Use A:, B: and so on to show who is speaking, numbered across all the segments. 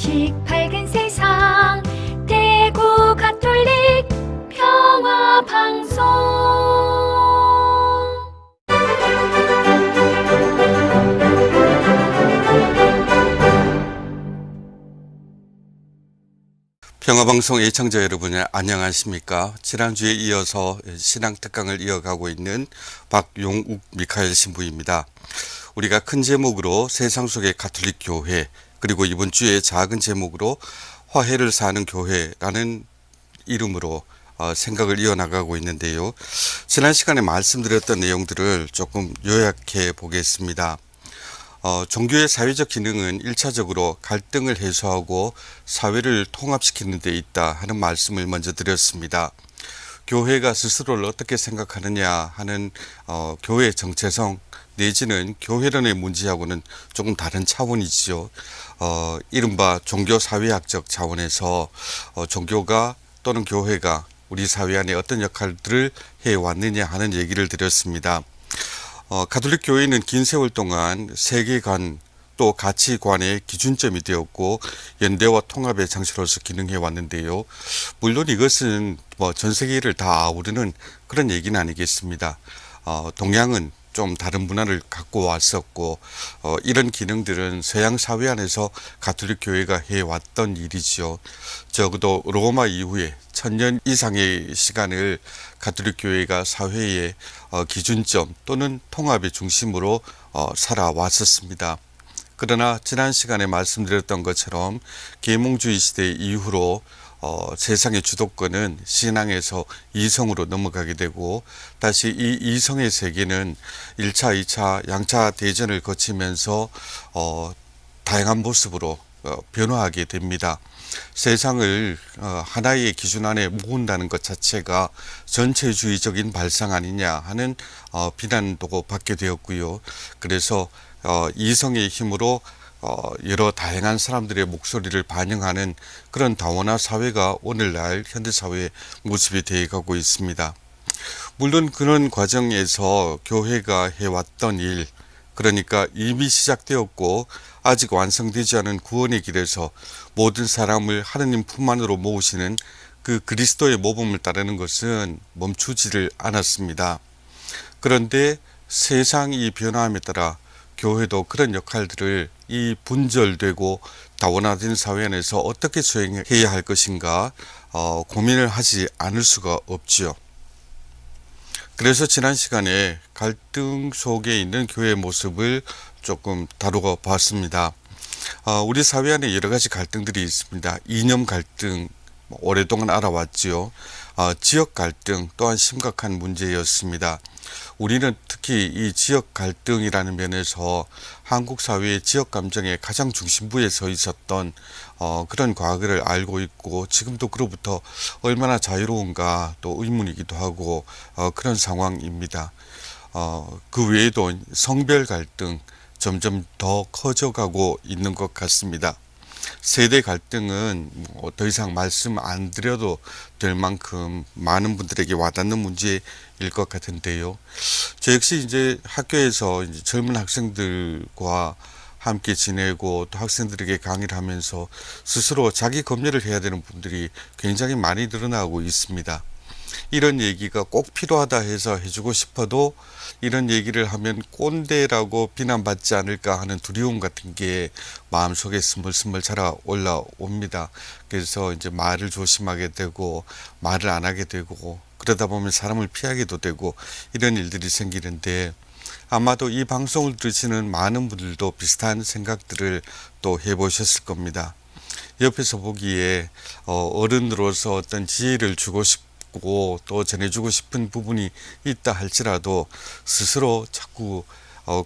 A: 조금씩 밝은 세상 대구 가톨릭 평화 방송.
B: 평화방송 애청자 여러분 안녕하십니까? 지난주에 이어서 신앙특강을 이어가고 있는 박용욱 미카엘 신부입니다. 우리가 큰 제목으로 세상 속의 가톨릭 교회, 그리고 이번 주에 작은 제목으로 화해를 사는 교회라는 이름으로 생각을 이어나가고 있는데요. 지난 시간에 말씀드렸던 내용들을 조금 요약해 보겠습니다. 종교의 사회적 기능은 1차적으로 갈등을 해소하고 사회를 통합시키는 데 있다 하는 말씀을 먼저 드렸습니다. 교회가 스스로를 어떻게 생각하느냐 하는 교회 정체성 내지는 교회론의 문제하고는 조금 다른 차원이지요. 이른바 종교사회학적 차원에서 종교가 또는 교회가 우리 사회 안에 어떤 역할들을 해왔느냐 하는 얘기를 드렸습니다. 가톨릭 교회는 긴 세월 동안 세계관 또 가치관의 기준점이 되었고 연대와 통합의 장치로서 기능해 왔는데요. 물론 이것은 전 세계를 다 아우르는 그런 얘기는 아니겠습니다. 동양은 좀 다른 문화를 갖고 왔었고 이런 기능들은 서양 사회 안에서 가톨릭 교회가 해왔던 일이죠. 적어도 로마 이후에 1000년 이상의 시간을 가톨릭 교회가 사회의 기준점 또는 통합의 중심으로 살아왔었습니다. 그러나 지난 시간에 말씀드렸던 것처럼 계몽주의 시대 이후로 세상의 주도권은 신앙에서 이성으로 넘어가게 되고 다시 이 이성의 세계는 1차, 2차, 양차 대전을 거치면서 다양한 모습으로 변화하게 됩니다. 세상을 하나의 기준 안에 모은다는 것 자체가 전체주의적인 발상 아니냐 하는 비난도 받게 되었고요. 그래서 이성의 힘으로 여러 다양한 사람들의 목소리를 반영하는 그런 다원화 사회가 오늘날 현대사회의 모습이 되어가고 있습니다. 물론 그런 과정에서 교회가 해왔던 일, 그러니까 이미 시작되었고 아직 완성되지 않은 구원의 길에서 모든 사람을 하느님 품 안으로 모으시는 그 그리스도의 모범을 따르는 것은 멈추지를 않았습니다. 그런데 세상이 변화함에 따라 교회도 그런 역할들을 이 분절되고 다원화된 사회 안에서 어떻게 수행해야 할 것인가 고민을 하지 않을 수가 없지요. 그래서 지난 시간에 갈등 속에 있는 교회의 모습을 조금 다루어 봤습니다. 우리 사회 안에 여러 가지 갈등들이 있습니다. 이념 갈등 오랫동안 알아왔지요. 지역 갈등 또한 심각한 문제였습니다. 우리는 특히 이 지역 갈등이라는 면에서 한국 사회의 지역 감정의 가장 중심부에 서 있었던 그런 과거를 알고 있고 지금도 그로부터 얼마나 자유로운가 또 의문이기도 하고 그런 상황입니다. 그 외에도 성별 갈등 점점 더 커져가고 있는 것 같습니다. 세대 갈등은 더 이상 말씀 안 드려도 될 만큼 많은 분들에게 와닿는 문제일 것 같은데요. 저 역시 이제 학교에서 이제 젊은 학생들과 함께 지내고 또 학생들에게 강의를 하면서 스스로 자기 검열을 해야 되는 분들이 굉장히 많이 늘어나고 있습니다. 이런 얘기가 꼭 필요하다 해서 해주고 싶어도 이런 얘기를 하면 꼰대라고 비난받지 않을까 하는 두려움 같은 게 마음속에 스물스물 자라 올라옵니다. 그래서 이제 말을 조심하게 되고 말을 안 하게 되고 그러다 보면 사람을 피하게도 되고 이런 일들이 생기는데 아마도 이 방송을 들으시는 많은 분들도 비슷한 생각들을 또 해보셨을 겁니다. 옆에서 보기에 어른으로서 어떤 지혜를 주고 싶고 또 전해주고 싶은 부분이 있다 할지라도 스스로 자꾸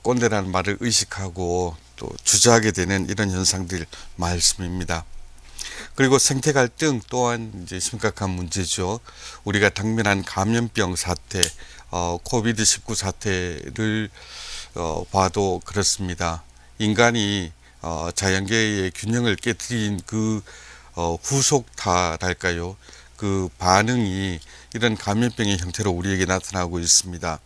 B: 꼰대라는 말을 의식하고 또 주저하게 되는 이런 현상들 말씀입니다. 그리고 생태 갈등 또한 이제 심각한 문제죠. 우리가 당면한 감염병 사태, 코비드-19 사태를 봐도 그렇습니다. 인간이 자연계의 균형을 깨트린 그 후속타랄까요? 그 반응이 이런 감염병의 형태로 우리에게 나타나고 있습니다.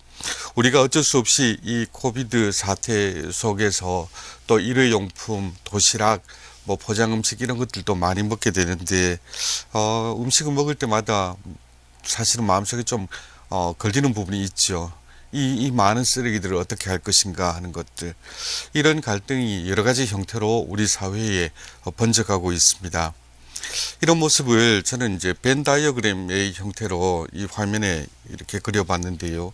B: 우리가 어쩔 수 없이 이 코비드 사태 속에서 또 일회용품, 도시락, 뭐 포장 음식 이런 것들도 많이 먹게 되는데 음식을 먹을 때마다 사실은 마음속에 좀 걸리는 부분이 있죠. 이 많은 쓰레기들을 어떻게 할 것인가 하는 것들, 이런 갈등이 여러 가지 형태로 우리 사회에 번져가고 있습니다. 이런 모습을 저는 이제 벤 다이어그램의 형태로 이 화면에 이렇게 그려봤는데요.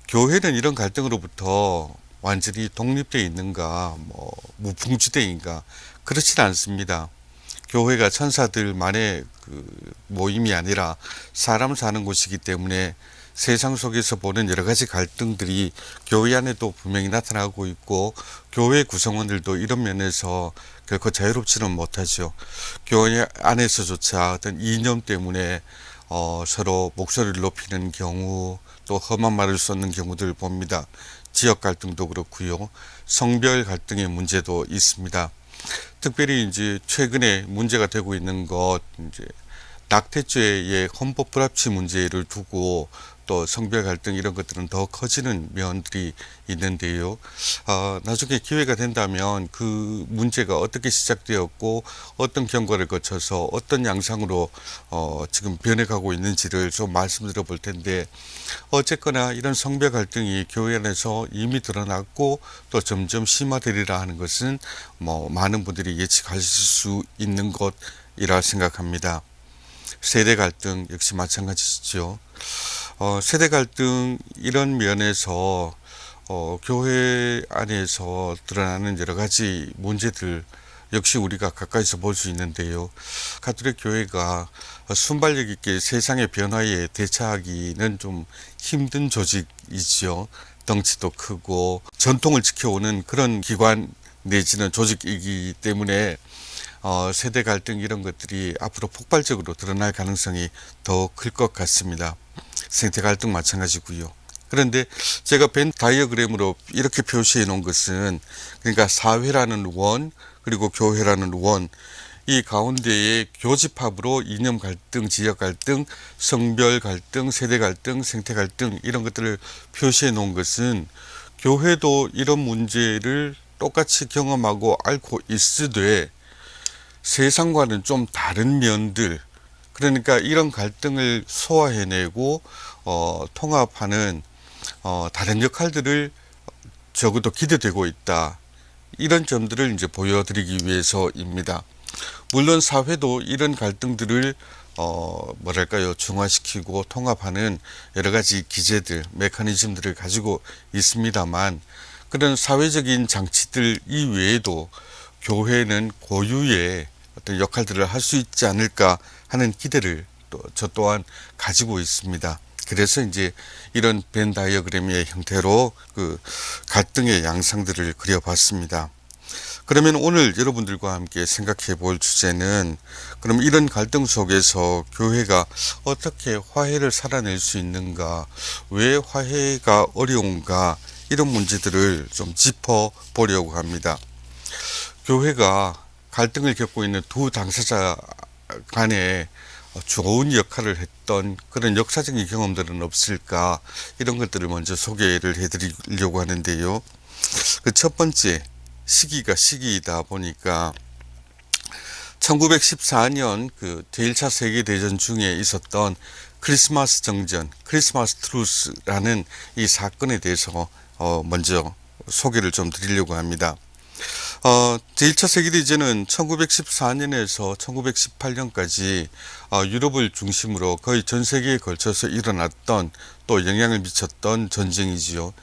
B: 교회는 이런 갈등으로부터 완전히 독립되어 있는가, 뭐 무풍지대인가, 그렇진 않습니다. 교회가 천사들만의 그 모임이 아니라 사람 사는 곳이기 때문에 세상 속에서 보는 여러 가지 갈등들이 교회 안에도 분명히 나타나고 있고, 교회 구성원들도 이런 면에서 결코 자유롭지는 못하죠. 교회 안에서조차 어떤 이념 때문에 서로 목소리를 높이는 경우, 또 험한 말을 쏟는 경우들 봅니다. 지역 갈등도 그렇고요. 성별 갈등의 문제도 있습니다. 특별히 이제 최근에 문제가 되고 있는 것, 이제 낙태죄의 헌법 불합치 문제를 두고 또 성별 갈등 이런 것들은 더 커지는 면들이 있는데요. 나중에 기회가 된다면 그 문제가 어떻게 시작되었고 어떤 경과를 거쳐서 어떤 양상으로 지금 변해가고 있는지를 좀 말씀드려 볼 텐데, 어쨌거나 이런 성별 갈등이 교회 안에서 이미 드러났고 또 점점 심화되리라 하는 것은 뭐 많은 분들이 예측하실 수 있는 것이라 생각합니다. 세대 갈등 역시 마찬가지죠. 세대 갈등 이런 면에서 교회 안에서 드러나는 여러 가지 문제들 역시 우리가 가까이서 볼 수 있는데요. 가톨릭 교회가 순발력 있게 세상의 변화에 대처하기는 좀 힘든 조직이지요. 덩치도 크고 전통을 지켜오는 그런 기관 내지는 조직이기 때문에 세대 갈등 이런 것들이 앞으로 폭발적으로 드러날 가능성이 더 클 것 같습니다. 생태 갈등 마찬가지고요. 그런데 제가 벤 다이어그램으로 이렇게 표시해 놓은 것은, 그러니까 사회라는 원 그리고 교회라는 원, 이 가운데에 교집합으로 이념 갈등, 지역 갈등, 성별 갈등, 세대 갈등, 생태 갈등 이런 것들을 표시해 놓은 것은, 교회도 이런 문제를 똑같이 경험하고 앓고 있으되 세상과는 좀 다른 면들, 그러니까 이런 갈등을 소화해내고 통합하는 다른 역할들을 적어도 기대되고 있다. 이런 점들을 이제 보여드리기 위해서입니다. 물론 사회도 이런 갈등들을 뭐랄까요, 중화시키고 통합하는 여러 가지 기제들, 메커니즘들을 가지고 있습니다만, 그런 사회적인 장치들 이외에도 교회는 고유의 어떤 역할들을 할 수 있지 않을까 하는 기대를 또 저 또한 가지고 있습니다. 그래서 이제 이런 벤 다이어그램의 형태로 그 갈등의 양상들을 그려봤습니다. 그러면 오늘 여러분들과 함께 생각해 볼 주제는, 그럼 이런 갈등 속에서 교회가 어떻게 화해를 살아낼 수 있는가, 왜 화해가 어려운가, 이런 문제들을 좀 짚어 보려고 합니다. 교회가 갈등을 겪고 있는 두 당사자 간에 좋은 역할을 했던 그런 역사적인 경험들은 없을까, 이런 것들을 먼저 소개를 해드리려고 하는데요. 그 첫 번째, 시기가 시기이다 보니까 1914년 그 제1차 세계대전 중에 있었던 크리스마스 정전, 크리스마스 트루스라는 이 사건에 대해서 먼저 소개를 좀 드리려고 합니다. 제1차 세계대전은 1914년에서 1918년까지 유럽을 중심으로 거의 전 세계에 걸쳐서 일어났던, 또 영향을 미쳤던 전쟁이지요.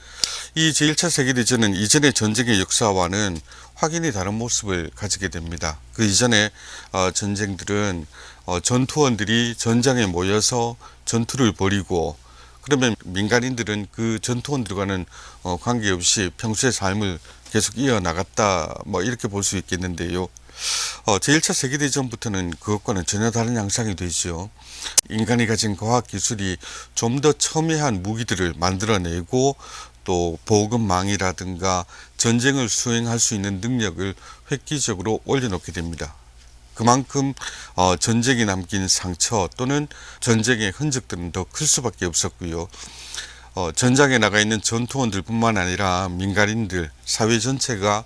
B: 이 제1차 세계대전은 이전의 전쟁의 역사와는 확연히 다른 모습을 가지게 됩니다. 그 이전의 전쟁들은 전투원들이 전장에 모여서 전투를 벌이고, 그러면 민간인들은 그 전투원들과는 관계없이 평소의 삶을 계속 이어나갔다, 뭐 이렇게 볼 수 있겠는데요. 제1차 세계대전부터는 그것과는 전혀 다른 양상이 되죠. 인간이 가진 과학기술이 좀 더 첨예한 무기들을 만들어내고, 또 보급망이라든가 전쟁을 수행할 수 있는 능력을 획기적으로 올려놓게 됩니다. 그만큼 전쟁이 남긴 상처 또는 전쟁의 흔적들은 더 클 수밖에 없었고요. 전장에 나가 있는 전투원들뿐만 아니라 민간인들, 사회 전체가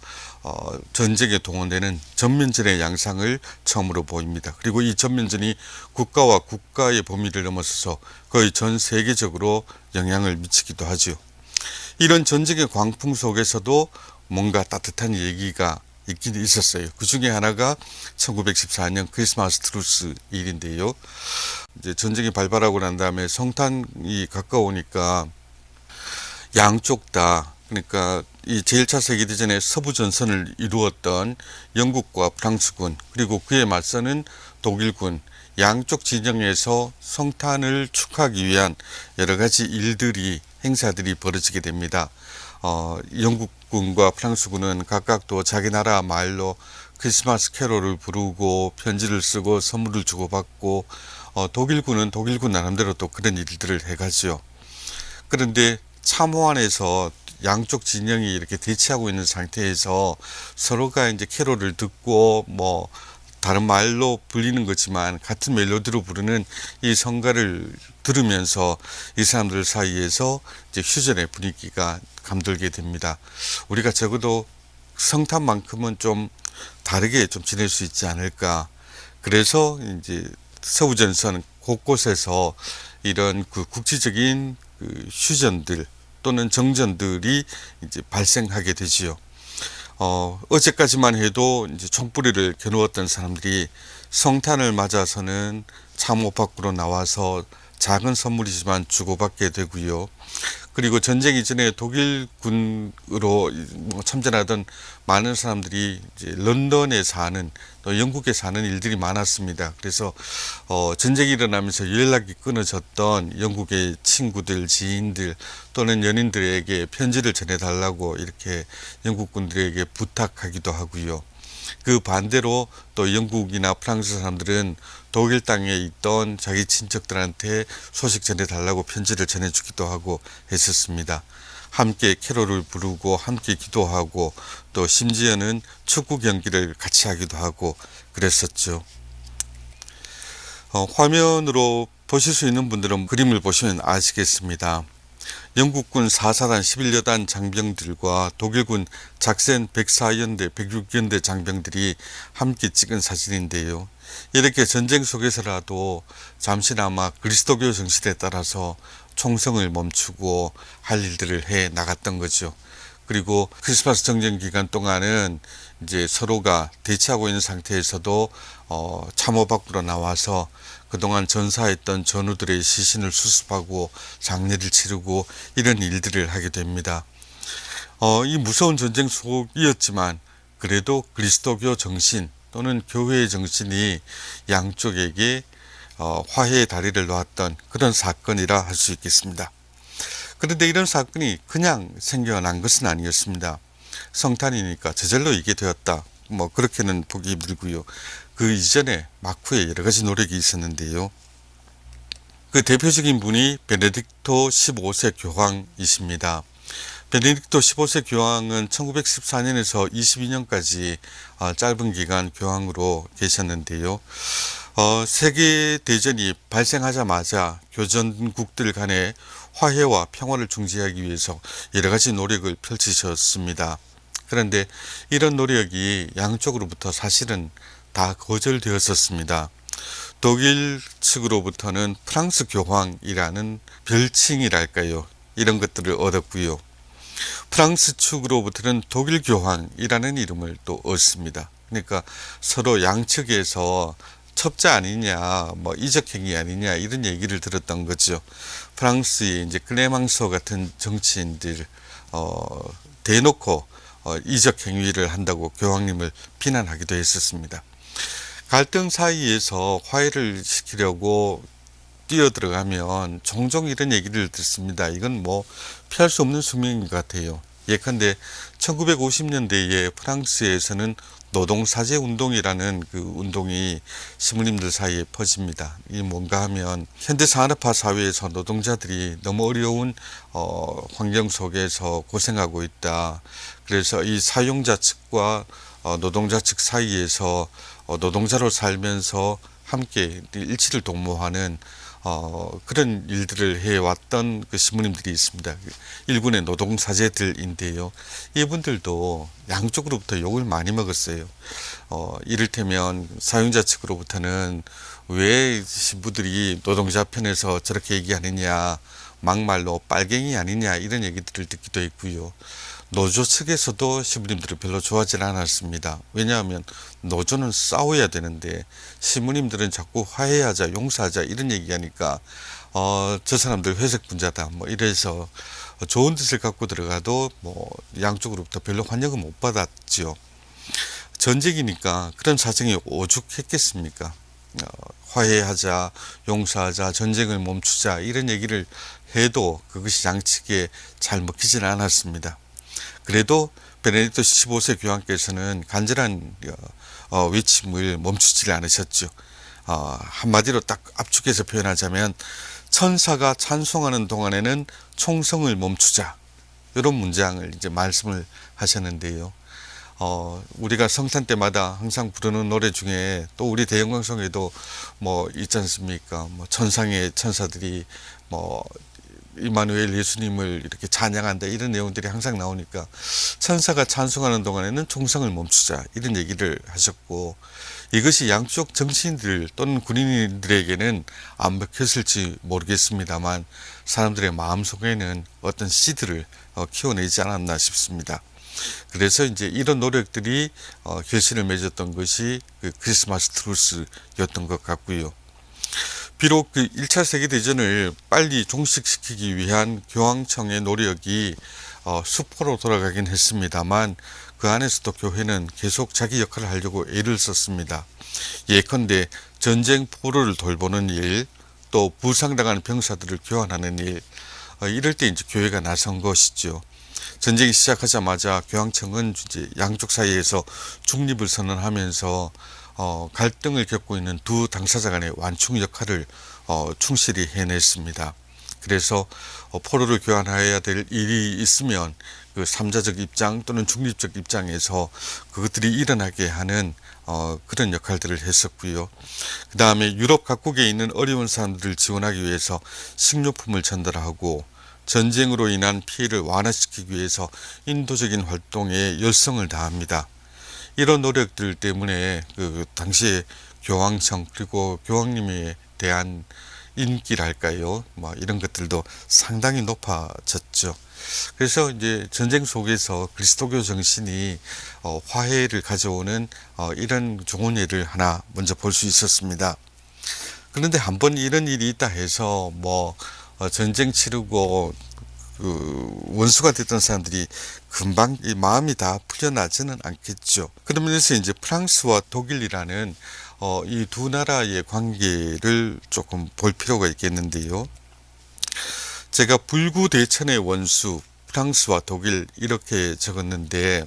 B: 전쟁에 동원되는 전면전의 양상을 처음으로 보입니다. 그리고 이 전면전이 국가와 국가의 범위를 넘어서서 거의 전 세계적으로 영향을 미치기도 하죠. 이런 전쟁의 광풍 속에서도 뭔가 따뜻한 얘기가 있긴 있었어요. 그 중에 하나가 1914년 크리스마스 트루스 일인데요. 이제 전쟁이 발발하고 난 다음에 성탄이 가까우니까 양쪽 다, 그러니까 이 제1차 세계대전의 서부 전선을 이루었던 영국과 프랑스군, 그리고 그에 맞서는 독일군, 양쪽 진영에서 성탄을 축하하기 위한 여러 가지 일들이, 행사들이 벌어지게 됩니다. 영국군과 프랑스군은 각각 또 자기 나라 말로 크리스마스 캐롤을 부르고 편지를 쓰고 선물을 주고받고, 독일군은 독일군 나름대로 또 그런 일들을 해가죠. 그런데 참호 안에서 양쪽 진영이 이렇게 대치하고 있는 상태에서 서로가 이제 캐롤을 듣고 뭐 다른 말로 불리는 거지만 같은 멜로디로 부르는 이 성가를 들으면서 이 사람들 사이에서 이제 휴전의 분위기가 감돌게 됩니다. 우리가 적어도 성탄만큼은 좀 다르게 좀 지낼 수 있지 않을까. 그래서 이제 서부전선 곳곳에서 이런 그 국지적인 그 휴전들 또는 정전들이 이제 발생하게 되지요. 어제까지만 해도 이제 총뿌리를 겨누었던 사람들이 성탄을 맞아서는 참호 밖으로 나와서 작은 선물이지만 주고받게 되고요. 그리고 전쟁 이전에 독일군으로 참전하던 많은 사람들이 이제 런던에 사는 또 영국에 사는 일들이 많았습니다. 그래서 전쟁이 일어나면서 연락이 끊어졌던 영국의 친구들, 지인들 또는 연인들에게 편지를 전해달라고 이렇게 영국군들에게 부탁하기도 하고요. 그 반대로 또 영국이나 프랑스 사람들은 독일 땅에 있던 자기 친척들한테 소식 전해달라고 편지를 전해주기도 하고 했었습니다. 함께 캐롤을 부르고 함께 기도하고 또 심지어는 축구 경기를 같이 하기도 하고 그랬었죠. 화면으로 보실 수 있는 분들은 그림을 보시면 아시겠습니다. 영국군 4사단 11여단 장병들과 독일군 작센 104연대 106연대 장병들이 함께 찍은 사진인데요. 이렇게 전쟁 속에서라도 잠시나마 그리스도교 정신에 따라서 총성을 멈추고 할 일들을 해 나갔던 거죠. 그리고 크리스마스 정전 기간 동안은 이제 서로가 대치하고 있는 상태에서도 참호 밖으로 나와서 그동안 전사했던 전우들의 시신을 수습하고 장례를 치르고 이런 일들을 하게 됩니다. 이 무서운 전쟁 속이었지만 그래도 그리스도교 정신 또는 교회의 정신이 양쪽에게 화해의 다리를 놓았던 그런 사건이라 할 수 있겠습니다. 그런데 이런 사건이 그냥 생겨난 것은 아니었습니다. 성탄이니까 저절로 이게 되었다. 뭐 그렇게는 보기 힘들고요. 그 이전에 막후에 여러 가지 노력이 있었는데요. 그 대표적인 분이 베네딕토 15세 교황이십니다. 베네딕토 15세 교황은 1914년에서 22년까지 짧은 기간 교황으로 계셨는데요. 세계대전이 발생하자마자 교전국들 간의 화해와 평화를 중재하기 위해서 여러 가지 노력을 펼치셨습니다. 그런데 이런 노력이 양쪽으로부터 사실은 다 거절되었었습니다. 독일 측으로부터는 프랑스 교황이라는 별칭이랄까요. 이런 것들을 얻었고요. 프랑스 측으로부터는 독일 교황이라는 이름을 또 얻습니다. 그러니까 서로 양측에서 첩자 아니냐, 뭐 이적행위 아니냐 이런 얘기를 들었던 거죠. 프랑스의 이제 클레망서 같은 정치인들 대놓고 이적행위를 한다고 교황님을 비난하기도 했었습니다. 갈등 사이에서 화해를 시키려고 뛰어들어가면 종종 이런 얘기를 듣습니다. 이건 뭐 피할 수 없는 숙명인 것 같아요. 예컨대 1950년대에 프랑스에서는 노동사제 운동이라는 그 운동이 시민님들 사이에 퍼집니다. 이게 뭔가 하면 현대산업화 사회에서 노동자들이 너무 어려운 환경 속에서 고생하고 있다. 그래서 이 사용자 측과 노동자 측 사이에서 노동자로 살면서 함께 일치를 도모하는 그런 일들을 해왔던 그 신부님들이 있습니다. 일군의 노동사제들인데요. 이분들도 양쪽으로부터 욕을 많이 먹었어요. 이를테면 사용자 측으로부터는 왜 신부들이 노동자 편에서 저렇게 얘기하느냐, 막말로 빨갱이 아니냐, 이런 얘기들을 듣기도 했고요. 노조 측에서도 신부님들을 별로 좋아하지 않았습니다. 왜냐하면 노조는 싸워야 되는데 신부님들은 자꾸 화해하자, 용서하자 이런 얘기하니까 저 사람들 회색 분자다 뭐 이래서 좋은 뜻을 갖고 들어가도 뭐 양쪽으로부터 별로 환영을 못 받았지요. 전쟁이니까 그런 사정이 오죽했겠습니까? 화해하자, 용서하자, 전쟁을 멈추자 이런 얘기를 해도 그것이 양측에 잘 먹히지는 않았습니다. 그래도 베네딕토 15세 교황께서는 간절한 외침을 멈추지 않으셨죠. 한마디로 딱 압축해서 표현하자면 천사가 찬송하는 동안에는 총성을 멈추자, 이런 문장을 이제 말씀을 하셨는데요. 우리가 성탄 때마다 항상 부르는 노래 중에 또 우리 대영광성에도 뭐 있지 않습니까? 뭐 천상의 천사들이 뭐 이마누엘 예수님을 이렇게 찬양한다 이런 내용들이 항상 나오니까 천사가 찬송하는 동안에는 총성을 멈추자 이런 얘기를 하셨고, 이것이 양쪽 정치인들 또는 군인들에게는 안 먹혔을지 모르겠습니다만 사람들의 마음속에는 어떤 씨들을 키워내지 않았나 싶습니다. 그래서 이제 이런 노력들이 결실을 맺었던 것이 그 크리스마스 트루스였던 것 같고요. 비록 그 1차 세계대전을 빨리 종식시키기 위한 교황청의 노력이 수포로 돌아가긴 했습니다만 그 안에서도 교회는 계속 자기 역할을 하려고 애를 썼습니다. 예컨대 전쟁 포로를 돌보는 일, 또 부상당한 병사들을 교환하는 일, 이럴 때 이제 교회가 나선 것이죠. 전쟁이 시작하자마자 교황청은 이제 양쪽 사이에서 중립을 선언하면서 갈등을 겪고 있는 두 당사자 간의 완충 역할을 충실히 해냈습니다. 그래서 포로를 교환해야 될 일이 있으면 그 3자적 입장 또는 중립적 입장에서 그것들이 일어나게 하는 그런 역할들을 했었고요. 그 다음에 유럽 각국에 있는 어려운 사람들을 지원하기 위해서 식료품을 전달하고, 전쟁으로 인한 피해를 완화시키기 위해서 인도적인 활동에 열성을 다합니다. 이런 노력들 때문에 그 당시에 교황청 그리고 교황님에 대한 인기랄까요? 뭐 이런 것들도 상당히 높아졌죠. 그래서 이제 전쟁 속에서 그리스도교 정신이 화해를 가져오는 이런 좋은 예를 하나 먼저 볼 수 있었습니다. 그런데 한번 이런 일이 있다 해서 뭐 전쟁 치르고 그 원수가 됐던 사람들이 금방 이 마음이 다 풀려나지는 않겠죠. 그러면서 이제 프랑스와 독일이라는 이 두 나라의 관계를 조금 볼 필요가 있겠는데요. 제가 불구대천의 원수 프랑스와 독일 이렇게 적었는데,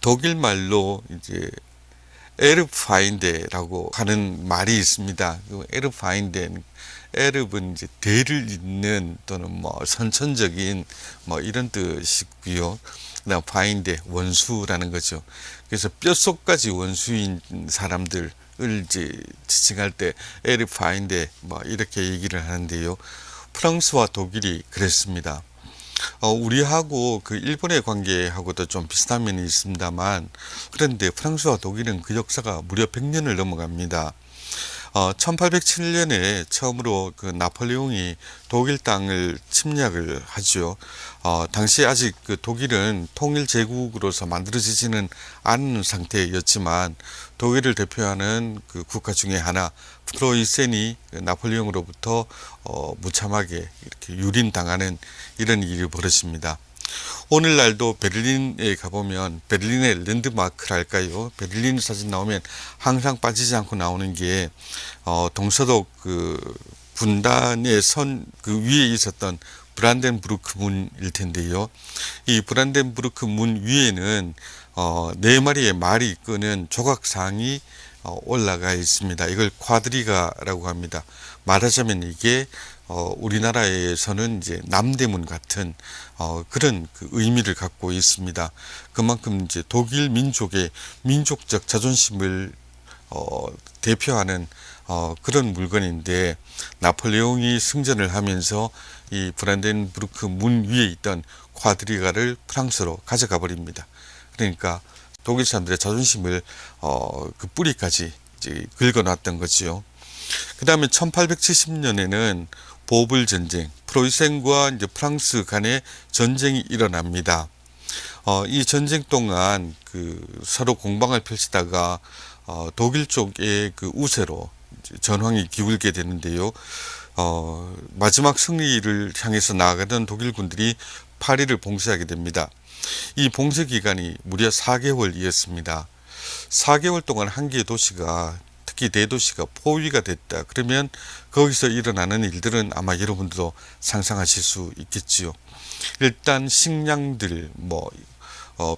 B: 독일 말로 이제 에르파인데라고 하는 말이 있습니다. 에르파인데는 에르브는 이제 대를 잇는 또는 뭐 선천적인 뭐 이런 뜻이고요. 그다음 파인데 원수라는 거죠. 그래서 뼛속까지 원수인 사람들을 이제 지칭할 때 에르파인데 뭐 이렇게 얘기를 하는데요. 프랑스와 독일이 그랬습니다. 우리하고 그 일본의 관계하고도 좀 비슷한 면이 있습니다만, 그런데 프랑스와 독일은 그 역사가 무려 100년을 넘어갑니다. 1807년에 처음으로 그 나폴레옹이 독일 땅을 침략을 하죠. 당시 아직 그 독일은 통일 제국으로서 만들어지지는 않은 상태였지만 독일을 대표하는 그 국가 중에 하나 프로이센이 나폴레옹으로부터 무참하게 이렇게 유린당하는 이런 일이 벌어집니다. 오늘날도 베를린에 가보면 베를린의 랜드마크랄까요? 베를린 사진 나오면 항상 빠지지 않고 나오는 게 동서독 그 분단의 선 그 위에 있었던 브란덴부르크 문일 텐데요. 이 브란덴부르크 문 위에는 4마리의 말이 끄는 조각상이 올라가 있습니다. 이걸 쿼드리가라고 합니다. 말하자면 이게 우리나라에서는 이제 남대문 같은 그런 그 의미를 갖고 있습니다. 그만큼 이제 독일 민족의 민족적 자존심을 대표하는 그런 물건인데, 나폴레옹이 승전을 하면서 이 브란덴부르크 문 위에 있던 콰드리가를 프랑스로 가져가 버립니다. 그러니까 독일 사람들의 자존심을 그 뿌리까지 이제 긁어놨던 거지요. 그 다음에 1870년에는 보블 전쟁, 프로이센과 이제 프랑스 간의 전쟁이 일어납니다. 이 전쟁 동안 그 서로 공방을 펼치다가 독일 쪽의 그 우세로 전황이 기울게 되는데요. 마지막 승리를 향해서 나아가던 독일 군들이 파리를 봉쇄하게 됩니다. 이 봉쇄 기간이 무려 4개월이었습니다. 4개월 동안 한 개의 도시가, 특히 대도시가 포위가 됐다. 그러면 거기서 일어나는 일들은 아마 여러분들도 상상하실 수 있겠지요. 일단 식량들,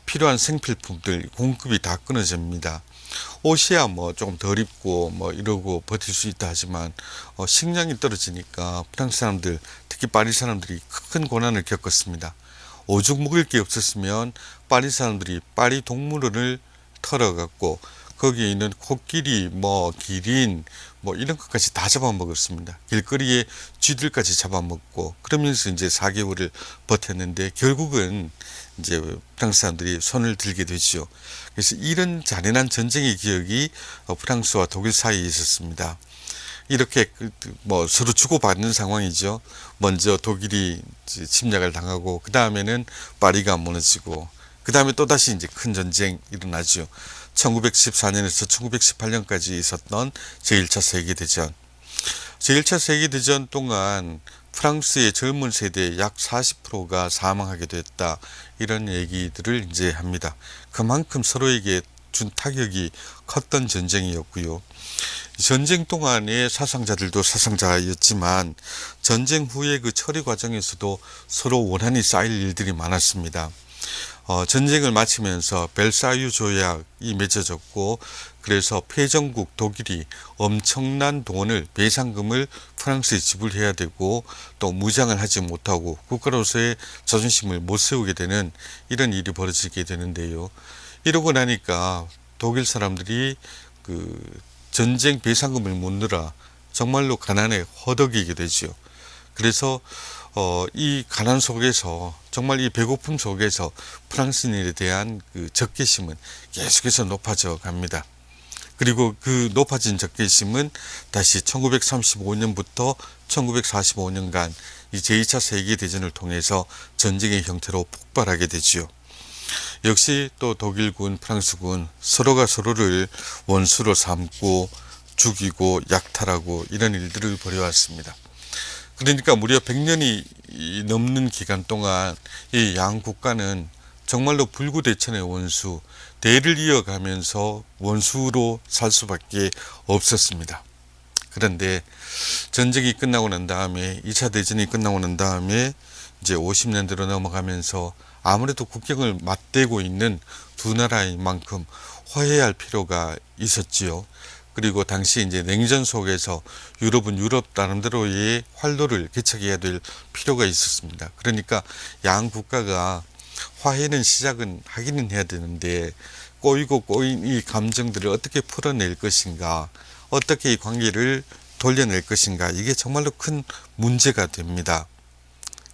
B: 필요한 생필품들 공급이 다 끊어집니다. 옷이야 조금 덜 입고 이러고 버틸 수 있다 하지만 식량이 떨어지니까 프랑스 사람들, 특히 파리 사람들이 큰 고난을 겪었습니다. 오죽 먹을 게 없었으면 파리 사람들이 파리 동물원을 털어갖고 거기에 있는 코끼리, 기린, 이런 것까지 다 잡아먹었습니다. 길거리에 쥐들까지 잡아먹고, 그러면서 이제 4개월을 버텼는데, 결국은 이제 프랑스 사람들이 손을 들게 되죠. 그래서 이런 잔인한 전쟁의 기억이 프랑스와 독일 사이에 있었습니다. 이렇게 서로 주고받는 상황이죠. 먼저 독일이 침략을 당하고, 그 다음에는 파리가 무너지고, 그 다음에 또다시 이제 큰 전쟁이 일어나죠. 1914년에서 1918년까지 있었던 제1차 세계대전. 제1차 세계대전 동안 프랑스의 젊은 세대의 약 40%가 사망하게 됐다. 이런 얘기들을 이제 합니다. 그만큼 서로에게 준 타격이 컸던 전쟁이었고요. 전쟁 동안의 사상자들도 사상자였지만 전쟁 후의 그 처리 과정에서도 서로 원한이 쌓일 일들이 많았습니다. 전쟁을 마치면서 벨사유 조약이 맺어졌고, 그래서 패전국 독일이 엄청난 돈을, 배상금을 프랑스에 지불해야 되고, 또 무장을 하지 못하고 국가로서의 자존심을 못 세우게 되는 이런 일이 벌어지게 되는데요. 이러고 나니까 독일 사람들이 그 전쟁 배상금을 못 넣으라 정말로 가난에 허덕이게 되죠. 그래서 이 가난 속에서, 정말 이 배고픔 속에서 프랑스인에 대한 그 적개심은 계속해서 높아져 갑니다. 그리고 그 높아진 적개심은 다시 1935년부터 1945년간 이 제2차 세계대전을 통해서 전쟁의 형태로 폭발하게 되지요. 역시 또 독일군, 프랑스군 서로가 서로를 원수로 삼고 죽이고 약탈하고 이런 일들을 벌여왔습니다. 그러니까 무려 100년이 넘는 기간 동안 이 양 국가는 정말로 불구대천의 원수, 대를 이어가면서 원수로 살 수밖에 없었습니다. 그런데 전쟁이 끝나고 난 다음에, 2차 대전이 끝나고 난 다음에 이제 50년대로 넘어가면서 아무래도 국경을 맞대고 있는 두 나라인 만큼 화해할 필요가 있었지요. 그리고 당시 이제 냉전 속에서 유럽은 유럽 나름대로의 활로를 개척해야 될 필요가 있었습니다. 그러니까 양 국가가 화해는 시작은 하기는 해야 되는데, 꼬이고 꼬인 이 감정들을 어떻게 풀어낼 것인가, 어떻게 이 관계를 돌려낼 것인가, 이게 정말로 큰 문제가 됩니다.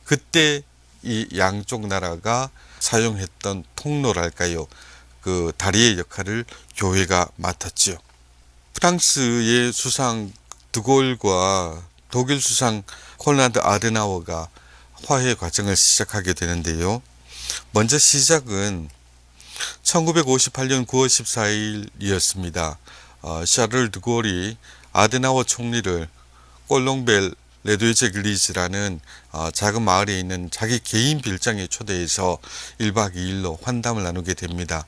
B: 그때 이 양쪽 나라가 사용했던 통로랄까요, 그 다리의 역할을 교회가 맡았지요. 프랑스의 수상 드골과 독일 수상 콘라드 아데나워가 화해 과정을 시작하게 되는데요. 먼저 시작은 1958년 9월 14일이었습니다. 샤를 드골이 아데나워 총리를 꼴롱벨 레도이제 글리즈라는 작은 마을에 있는 자기 개인 빌장에 초대해서 1박 2일로 환담을 나누게 됩니다.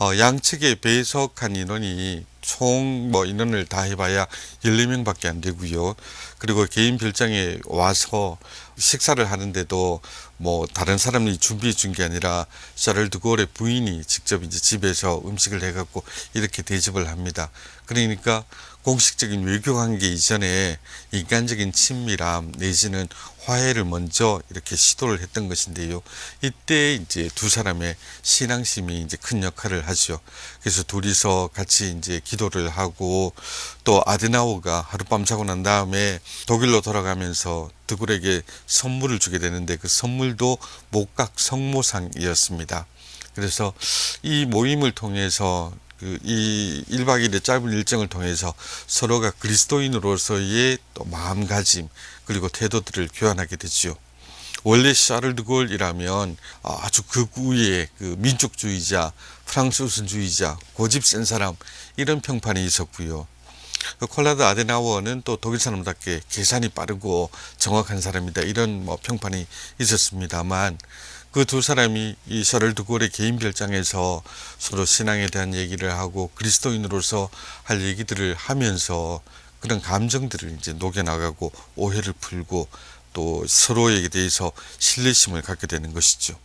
B: 양측의 배석한 인원이 총 뭐 인원을 다 해봐야 14명밖에 안 되고요. 그리고 개인 별장에 와서 식사를 하는데도 뭐 다른 사람이 준비해 준 게 아니라 샤를 드골의 부인이 직접 이제 집에서 음식을 해갖고 이렇게 대접을 합니다. 그러니까 공식적인 외교 관계 이전에 인간적인 친밀함 내지는 화해를 먼저 이렇게 시도를 했던 것인데요. 이때 이제 두 사람의 신앙심이 이제 큰 역할을 하죠. 그래서 둘이서 같이 이제 기도를 하고 또 아데나우어가 하룻밤 자고 난 다음에 독일로 돌아가면서 드골에게 선물을 주게 되는데 그 선물도 목각 성모상이었습니다. 그래서 이 모임을 통해서 이 1박 2일의 짧은 일정을 통해서 서로가 그리스도인으로서의 또 마음가짐 그리고 태도들을 교환하게 되지요. 원래 샤를 드골이라면 아주 극우의 그 민족주의자, 프랑스 우선주의자, 고집 센 사람 이런 평판이 있었고요. 콘라드 아데나우어는 또 독일 사람답게 계산이 빠르고 정확한 사람이다 이런 뭐 평판이 있었습니다만 그 두 사람이 이 샤를 드골의 개인 별장에서 서로 신앙에 대한 얘기를 하고 그리스도인으로서 할 얘기들을 하면서 그런 감정들을 이제 녹여나가고 오해를 풀고 또 서로에 대해서 신뢰심을 갖게 되는 것이죠.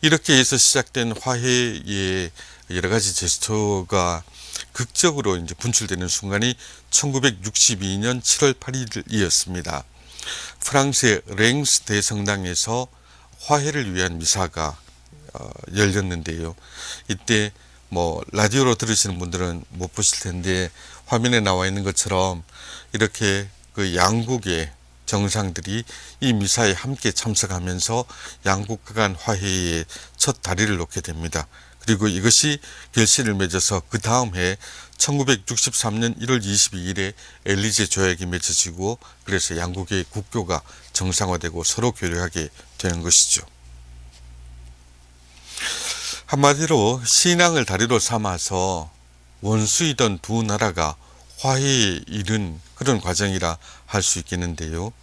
B: 이렇게 해서 시작된 화해의 여러 가지 제스처가 극적으로 이제 분출되는 순간이 1962년 7월 8일이었습니다. 프랑스의 랭스 대성당에서 화해를 위한 미사가 열렸는데요. 이때 뭐 라디오로 들으시는 분들은 못 보실 텐데 화면에 나와 있는 것처럼 이렇게 그 양국의 정상들이 이 미사에 함께 참석하면서 양국 간 화해의 첫 다리를 놓게 됩니다. 그리고 이것이 결실을 맺어서 그 다음 해 1963년 1월 22일에 엘리제 조약이 맺어지고 그래서 양국의 국교가 정상화되고 서로 교류하게 되는 것이죠. 한마디로 신앙을 다리로 삼아서 원수이던 두 나라가 화해에 이른 그런 과정이라 할 수 있겠는데요.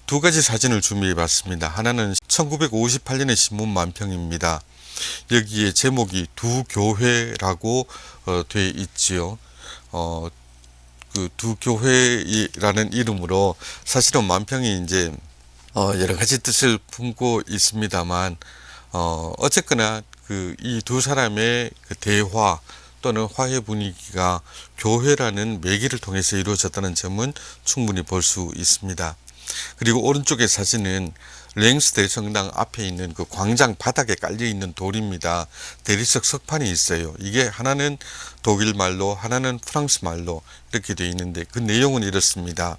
B: 두 가지 사진을 준비해 봤습니다. 하나는 1958년의 신문 만평입니다. 여기에 제목이 두 교회라고 되어 있지요. 그 두 교회라는 이름으로 사실은 만평이 이제 여러 가지 뜻을 품고 있습니다만 어쨌거나 그 이 두 사람의 그 대화 또는 화해 분위기가 교회라는 매개를 통해서 이루어졌다는 점은 충분히 볼 수 있습니다. 그리고 오른쪽의 사진은 랭스 대성당 앞에 있는 그 광장 바닥에 깔려 있는 돌입니다. 대리석 석판이 있어요. 이게 하나는 독일 말로 하나는 프랑스 말로 이렇게 되어 있는데 그 내용은 이렇습니다.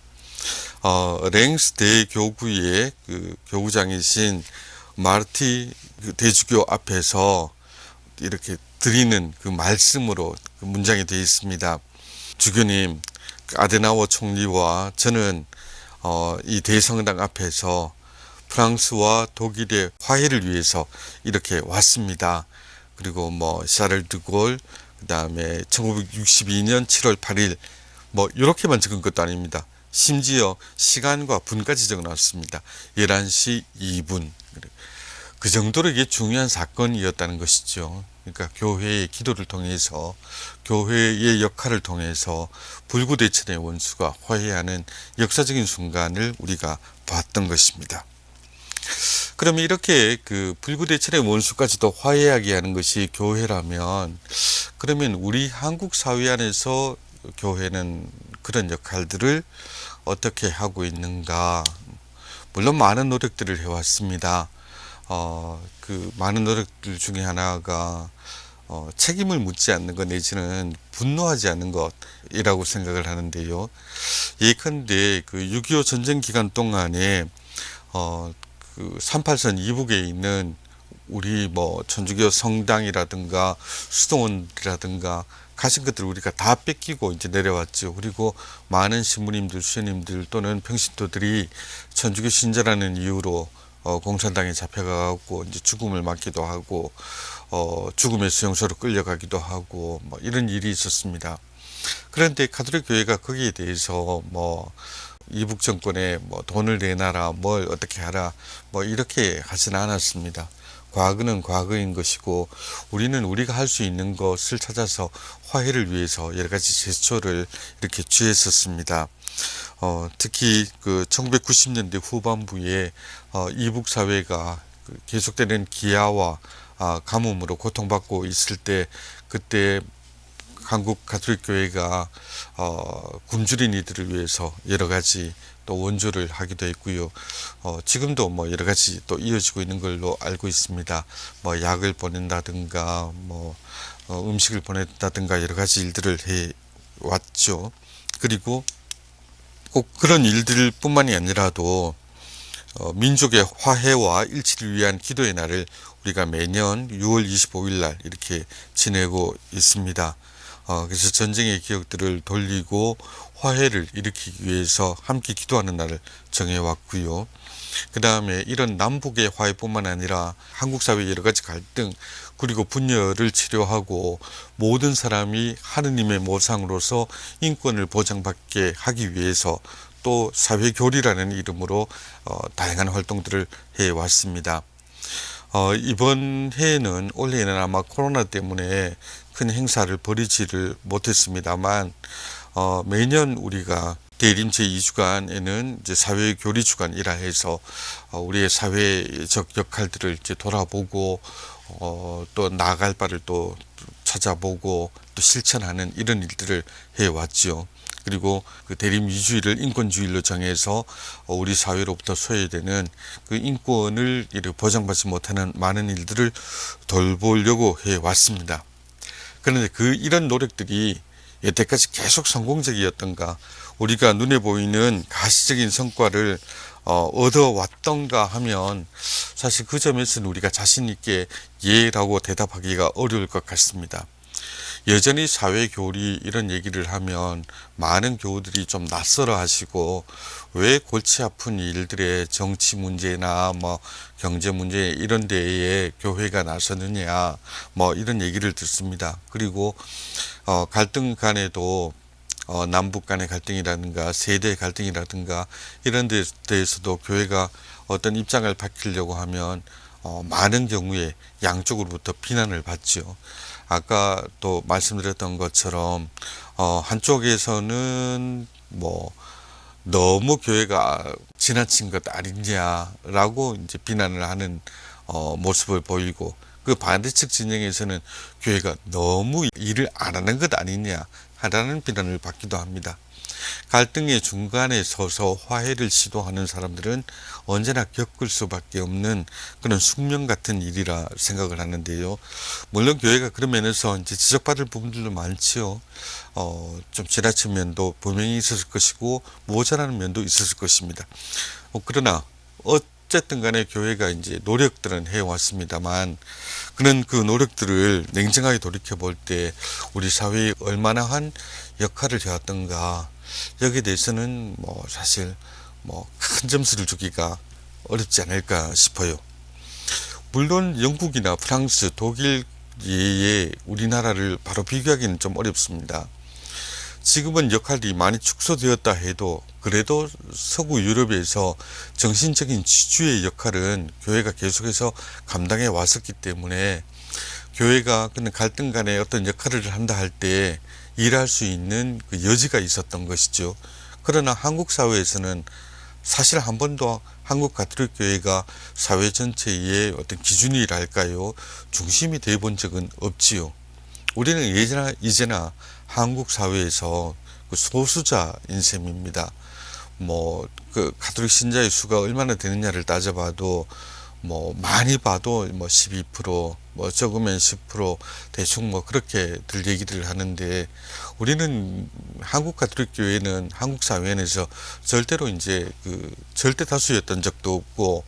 B: 랭스 대교구의 그 교구장이신 마르티 대주교 앞에서 이렇게 드리는 그 말씀으로 그 문장이 되어 있습니다. 주교님, 아데나우어 총리와 저는 이 대성당 앞에서 프랑스와 독일의 화해를 위해서 이렇게 왔습니다. 그리고 뭐 샤를 드골, 그 다음에 1962년 7월 8일 뭐 이렇게만 적은 것도 아닙니다. 심지어 시간과 분까지 적어놨습니다. 11시 2분. 그 정도로 이게 중요한 사건이었다는 것이죠. 그러니까 교회의 기도를 통해서 교회의 역할을 통해서 불구대천의 원수가 화해하는 역사적인 순간을 우리가 봤던 것입니다. 그러면 이렇게 그 불구대천의 원수까지도 화해하게 하는 것이 교회라면 그러면 우리 한국 사회 안에서 교회는 그런 역할들을 어떻게 하고 있는가? 물론 많은 노력들을 해왔습니다. 그 많은 노력들 중에 하나가 책임을 묻지 않는 것 내지는 분노하지 않는 것이라고 생각을 하는데요. 예컨대 그 6.25 전쟁 기간 동안에 그 38선 이북에 있는 우리 뭐 천주교 성당이라든가 수도원이라든가 가신 것들 우리가 다 뺏기고 이제 내려왔죠. 그리고 많은 신부님들, 수녀님들 또는 평신도들이 천주교 신자라는 이유로 공산당에 잡혀가고 이제 죽음을 맞기도 하고 죽음의 수용소로 끌려가기도 하고 뭐 이런 일이 있었습니다. 그런데 가톨릭 교회가 거기에 대해서 뭐 이북 정권에 뭐 돈을 내놔라 뭘 어떻게 하라 뭐 이렇게 하지는 않았습니다. 과거는 과거인 것이고 우리는 우리가 할 수 있는 것을 찾아서 화해를 위해서 여러 가지 제스처를 이렇게 취했었습니다. 특히 그 1990년대 후반부에 이북 사회가 계속되는 기아와 가뭄으로 고통받고 있을 때, 그때 한국 가톨릭 교회가 굶주린 이들을 위해서 여러 가지 또 원조를 하기도 했고요. 지금도 뭐 여러 가지 또 이어지고 있는 걸로 알고 있습니다. 뭐 약을 보낸다든가 뭐 음식을 보낸다든가 여러 가지 일들을 해 왔죠. 그리고 꼭 그런 일들뿐만이 아니라도 민족의 화해와 일치를 위한 기도의 날을 우리가 매년 6월 25일 날 이렇게 지내고 있습니다. 그래서 전쟁의 기억들을 돌리고 화해를 일으키기 위해서 함께 기도하는 날을 정해왔고요. 그 다음에 이런 남북의 화해뿐만 아니라 한국 사회의 여러 가지 갈등 그리고 분열을 치료하고 모든 사람이 하느님의 모상으로서 인권을 보장받게 하기 위해서 또 사회교리라는 이름으로 다양한 활동들을 해왔습니다. 이번 해에는 올해에는 아마 코로나 때문에 큰 행사를 벌이지를 못했습니다만 매년 우리가 대림 제2주간에는 이제 사회교리 주간이라 해서 우리의 사회적 역할들을 이제 돌아보고 또 나아갈 바를 또 찾아보고 또 실천하는 이런 일들을 해왔죠. 그리고 그 대림 2주일을 인권주일로 정해서 우리 사회로부터 소외되는 그 인권을 보장받지 못하는 많은 일들을 돌보려고 해왔습니다. 그런데 이런 노력들이 여태까지 계속 성공적이었던가, 우리가 눈에 보이는 가시적인 성과를 얻어왔던가 하면 사실 그 점에서는 우리가 자신 있게 예라고 대답하기가 어려울 것 같습니다. 여전히 사회교리 이런 얘기를 하면 많은 교우들이 좀 낯설어 하시고, 왜 골치 아픈 일들의 정치 문제나 뭐 경제 문제 이런 데에 교회가 나서느냐 뭐 이런 얘기를 듣습니다. 그리고 갈등 간에도 남북 간의 갈등이라든가 세대 갈등이라든가 이런 데 대해서도 교회가 어떤 입장을 밝히려고 하면 많은 경우에 양쪽으로부터 비난을 받죠. 아까 또 말씀드렸던 것처럼 한쪽에서는 뭐 너무 교회가 지나친 것 아니냐라고 이제 비난을 하는 모습을 보이고, 그 반대측 진영에서는 교회가 너무 일을 안 하는 것 아니냐라는 비난을 받기도 합니다. 갈등의 중간에 서서 화해를 시도하는 사람들은 언제나 겪을 수밖에 없는 그런 숙명 같은 일이라 생각을 하는데요. 물론 교회가 그런 면에서 이제 지적받을 부분들도 많지요. 좀 지나친 면도 분명히 있었을 것이고 모자라는 면도 있었을 것입니다. 그러나 어쨌든 간에 교회가 이제 노력들은 해왔습니다만, 그런 그 노력들을 냉정하게 돌이켜 볼 때 우리 사회에 얼마나 한 역할을 해왔던가, 여기에 대해서는 뭐 사실 뭐 큰 점수를 주기가 어렵지 않을까 싶어요. 물론 영국이나 프랑스, 독일 외에 우리나라를 바로 비교하기는 좀 어렵습니다. 지금은 역할이 많이 축소되었다 해도 그래도 서구 유럽에서 정신적인 지주의 역할은 교회가 계속해서 감당해 왔었기 때문에, 교회가 그런 갈등 간에 어떤 역할을 한다 할 때 일할 수 있는 그 여지가 있었던 것이죠. 그러나 한국 사회에서는 사실 한 번도 한국 가톨릭 교회가 사회 전체의 어떤 기준이랄까요, 중심이 되어 본 적은 없지요. 우리는 이제나 한국 사회에서 그 소수자인 셈입니다. 뭐 그 가톨릭 신자의 수가 얼마나 되느냐를 따져봐도 뭐 많이 봐도 뭐 12%, 뭐 적으면 10% 대충 뭐 그렇게들 얘기를 하는데, 우리는 한국 가톨릭 교회는 한국 사회에서 절대로 이제 그 절대 다수였던 적도 없고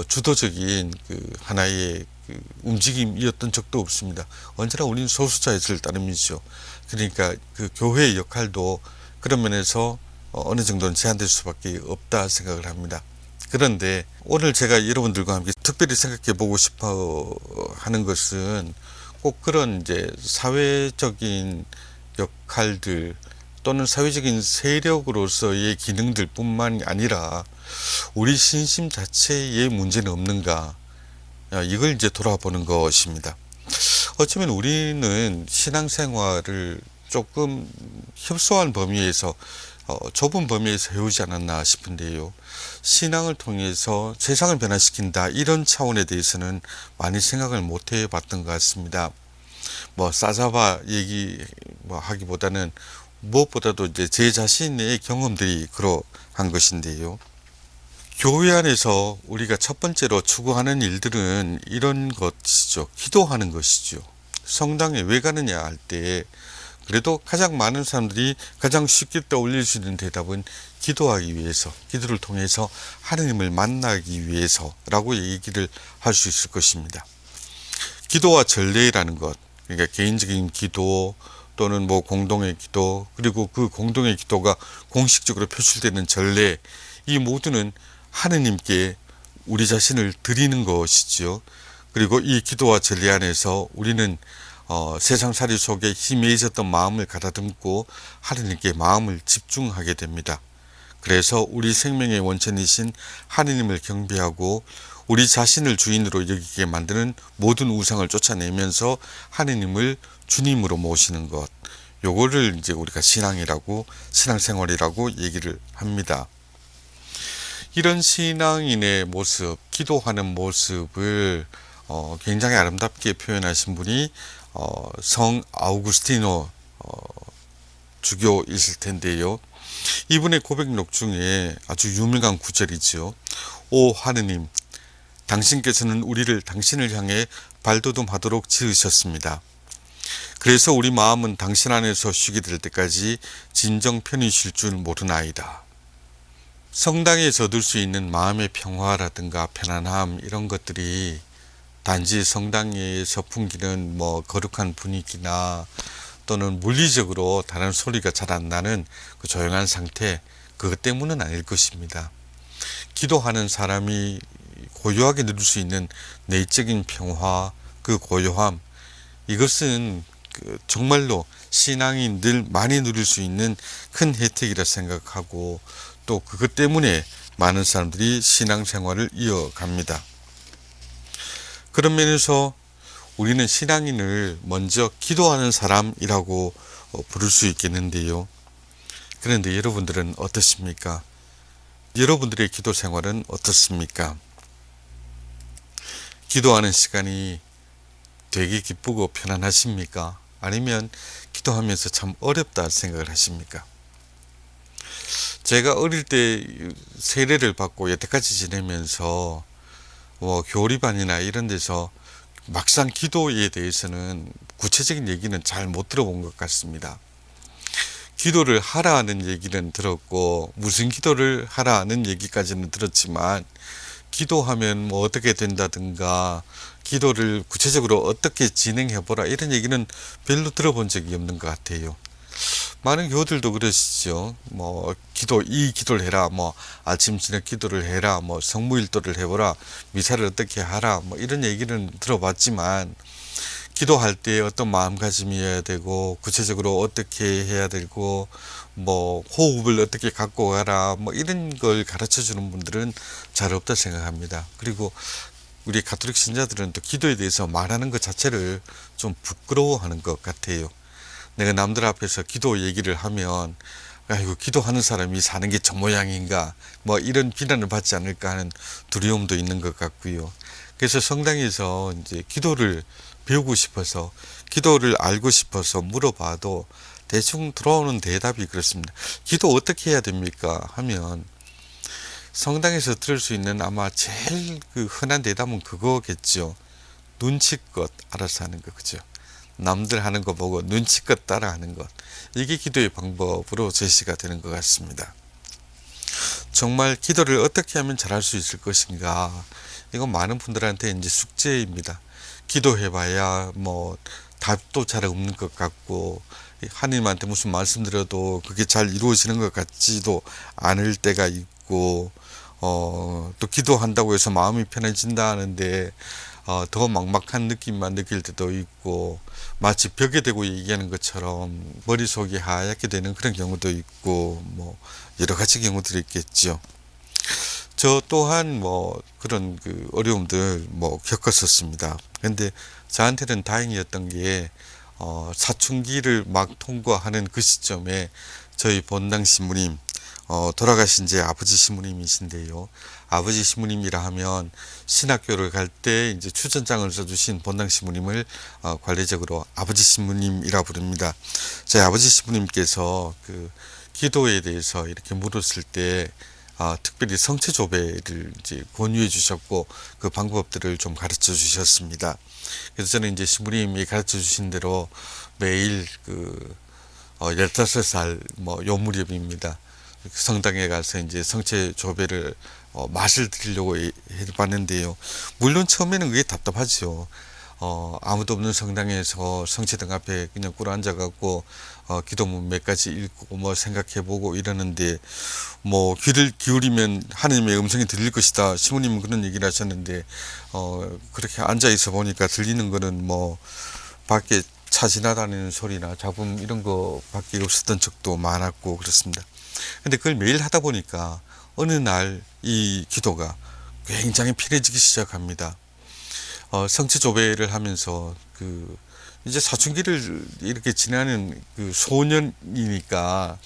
B: 주도적인 그 하나의 그 움직임이었던 적도 없습니다. 언제나 우리는 소수자였을 따름이죠. 그러니까 그 교회의 역할도 그런 면에서 어느 정도는 제한될 수밖에 없다 생각을 합니다. 그런데 오늘 제가 여러분들과 함께 특별히 생각해 보고 싶어 하는 것은 꼭 그런 이제 사회적인 역할들 또는 사회적인 세력으로서의 기능들 뿐만이 아니라 우리 신심 자체에 문제는 없는가, 이걸 이제 돌아보는 것입니다. 어쩌면 우리는 신앙생활을 조금 협소한 범위에서 좁은 범위에서 해오지 않았나 싶은데요. 신앙을 통해서 세상을 변화시킨다 이런 차원에 대해서는 많이 생각을 못 해봤던 것 같습니다. 뭐 싸잡아 얘기 하기보다는 무엇보다도 이제 제 자신의 경험들이 그러한 것인데요. 교회 안에서 우리가 첫 번째로 추구하는 일들은 이런 것이죠. 기도하는 것이죠. 성당에 왜 가느냐 할 때 그래도 가장 많은 사람들이 가장 쉽게 떠올릴 수 있는 대답은 기도하기 위해서, 기도를 통해서 하느님을 만나기 위해서라고 얘기를 할 수 있을 것입니다. 기도와 전례라는 것, 그러니까 개인적인 기도 또는 뭐 공동의 기도, 그리고 그 공동의 기도가 공식적으로 표출되는 전례, 이 모두는 하느님께 우리 자신을 드리는 것이지요. 그리고 이 기도와 전례 안에서 우리는 세상살이 속에 희미해졌던 마음을 가다듬고 하느님께 마음을 집중하게 됩니다. 그래서 우리 생명의 원천이신 하느님을 경배하고 우리 자신을 주인으로 여기게 만드는 모든 우상을 쫓아내면서 하느님을 주님으로 모시는 것, 요거를 이제 우리가 신앙생활이라고 얘기를 합니다. 이런 신앙인의 모습, 기도하는 모습을 굉장히 아름답게 표현하신 분이 성 아우구스티노 주교이실 텐데요. 이분의 고백록 중에 아주 유명한 구절이지요. 오 하느님, 당신께서는 우리를 당신을 향해 발돋움하도록 지으셨습니다. 그래서 우리 마음은 당신 안에서 쉬게 될 때까지 진정 편히 쉴 줄 모르나이다. 성당에서 얻을 수 있는 마음의 평화라든가 편안함, 이런 것들이 단지 성당에서 풍기는 뭐 거룩한 분위기나 또는 물리적으로 다른 소리가 잘 안 나는 그 조용한 상태, 그것 때문은 아닐 것입니다. 기도하는 사람이 고요하게 누릴 수 있는 내적인 평화, 그 고요함, 이것은 정말로 신앙이 늘 많이 누릴 수 있는 큰 혜택이라 생각하고, 또 그것 때문에 많은 사람들이 신앙생활을 이어갑니다. 그런 면에서 우리는 신앙인을 먼저 기도하는 사람이라고 부를 수 있겠는데요. 그런데 여러분들은 어떻습니까? 여러분들의 기도 생활은 어떻습니까? 기도하는 시간이 되게 기쁘고 편안하십니까? 아니면 기도하면서 참 어렵다 생각을 하십니까? 제가 어릴 때 세례를 받고 여태까지 지내면서 교리반이나 이런 데서 막상 기도에 대해서는 구체적인 얘기는 잘 못 들어본 것 같습니다. 기도를 하라 하는 얘기는 들었고 무슨 기도를 하라 하는 얘기까지는 들었지만 기도하면 뭐 어떻게 된다든가 기도를 구체적으로 어떻게 진행해보라 이런 얘기는 별로 들어본 적이 없는 것 같아요. 많은 교우들도 그러시죠. 뭐 이 기도를 해라, 뭐 아침 저녁 기도를 해라, 뭐 성무일도를 해보라, 미사를 어떻게 하라, 뭐 이런 얘기는 들어봤지만 기도할 때 어떤 마음가짐이어야 되고 구체적으로 어떻게 해야 되고 뭐 호흡을 어떻게 갖고 가라, 뭐 이런 걸 가르쳐 주는 분들은 잘 없다 생각합니다. 그리고 우리 가톨릭 신자들은 또 기도에 대해서 말하는 것 자체를 좀 부끄러워하는 것 같아요. 내가 남들 앞에서 기도 얘기를 하면 아이고 기도하는 사람이 사는 게 저 모양인가, 뭐 이런 비난을 받지 않을까 하는 두려움도 있는 것 같고요. 그래서 성당에서 이제 기도를 배우고 싶어서, 기도를 알고 싶어서 물어봐도 대충 들어오는 대답이 그렇습니다. 기도 어떻게 해야 됩니까? 하면 성당에서 들을 수 있는 아마 제일 그 흔한 대답은 그거겠죠. 눈치껏 알아서 하는 거, 그죠? 남들 하는 거 보고 눈치껏 따라 하는 것, 이게 기도의 방법으로 제시가 되는 것 같습니다. 정말 기도를 어떻게 하면 잘할 수 있을 것인가, 이건 많은 분들한테 이제 숙제입니다. 기도해봐야 뭐 답도 잘 없는 것 같고 하나님한테 무슨 말씀드려도 그게 잘 이루어지는 것 같지도 않을 때가 있고 또 기도한다고 해서 마음이 편해진다 하는데 더 막막한 느낌만 느낄 때도 있고 마치 벽에 대고 얘기하는 것처럼 머릿속이 하얗게 되는 그런 경우도 있고 뭐 여러 가지 경우들이 있겠죠.
C: 저 또한 뭐 그런 그 어려움들 뭐 겪었었습니다. 근데 저한테는 다행이었던 게 사춘기를 막 통과하는 그 시점에 저희 본당 신부님, 돌아가신 제 아버지 신부님이신데요. 아버지 신부님이라 하면 신학교를 갈 때 이제 추천장을 써주신 본당 신부님을 관례적으로 아버지 신부님이라 부릅니다. 저희 아버지 신부님께서 그 기도에 대해서 이렇게 물었을 때 특별히 성체조배를 이제 권유해 주셨고 그 방법들을 좀 가르쳐 주셨습니다. 그래서 저는 이제 신부님이 가르쳐 주신 대로 매일 15살 요 무렵입니다. 성당에 가서 이제 성체조배를 맛을 들이려고 해봤는데요. 물론 처음에는 그게 답답하죠. 아무도 없는 성당에서 성체등 앞에 그냥 꿇어 앉아갖고 기도문 몇 가지 읽고 뭐 생각해보고 이러는데 뭐 귀를 기울이면 하느님의 음성이 들릴 것이다. 시모님은 그런 얘기를 하셨는데 그렇게 앉아 있어 보니까 들리는 거는 뭐 밖에 차 지나다니는 소리나 잡음 이런 거밖에 없었던 적도 많았고 그렇습니다. 근데 그걸 매일 하다 보니까 어느 날 이 기도가 굉장히 필요해지기 시작합니다. 성체조배를 하면서 이제 사춘기를 이렇게 지나는 그 소년이니까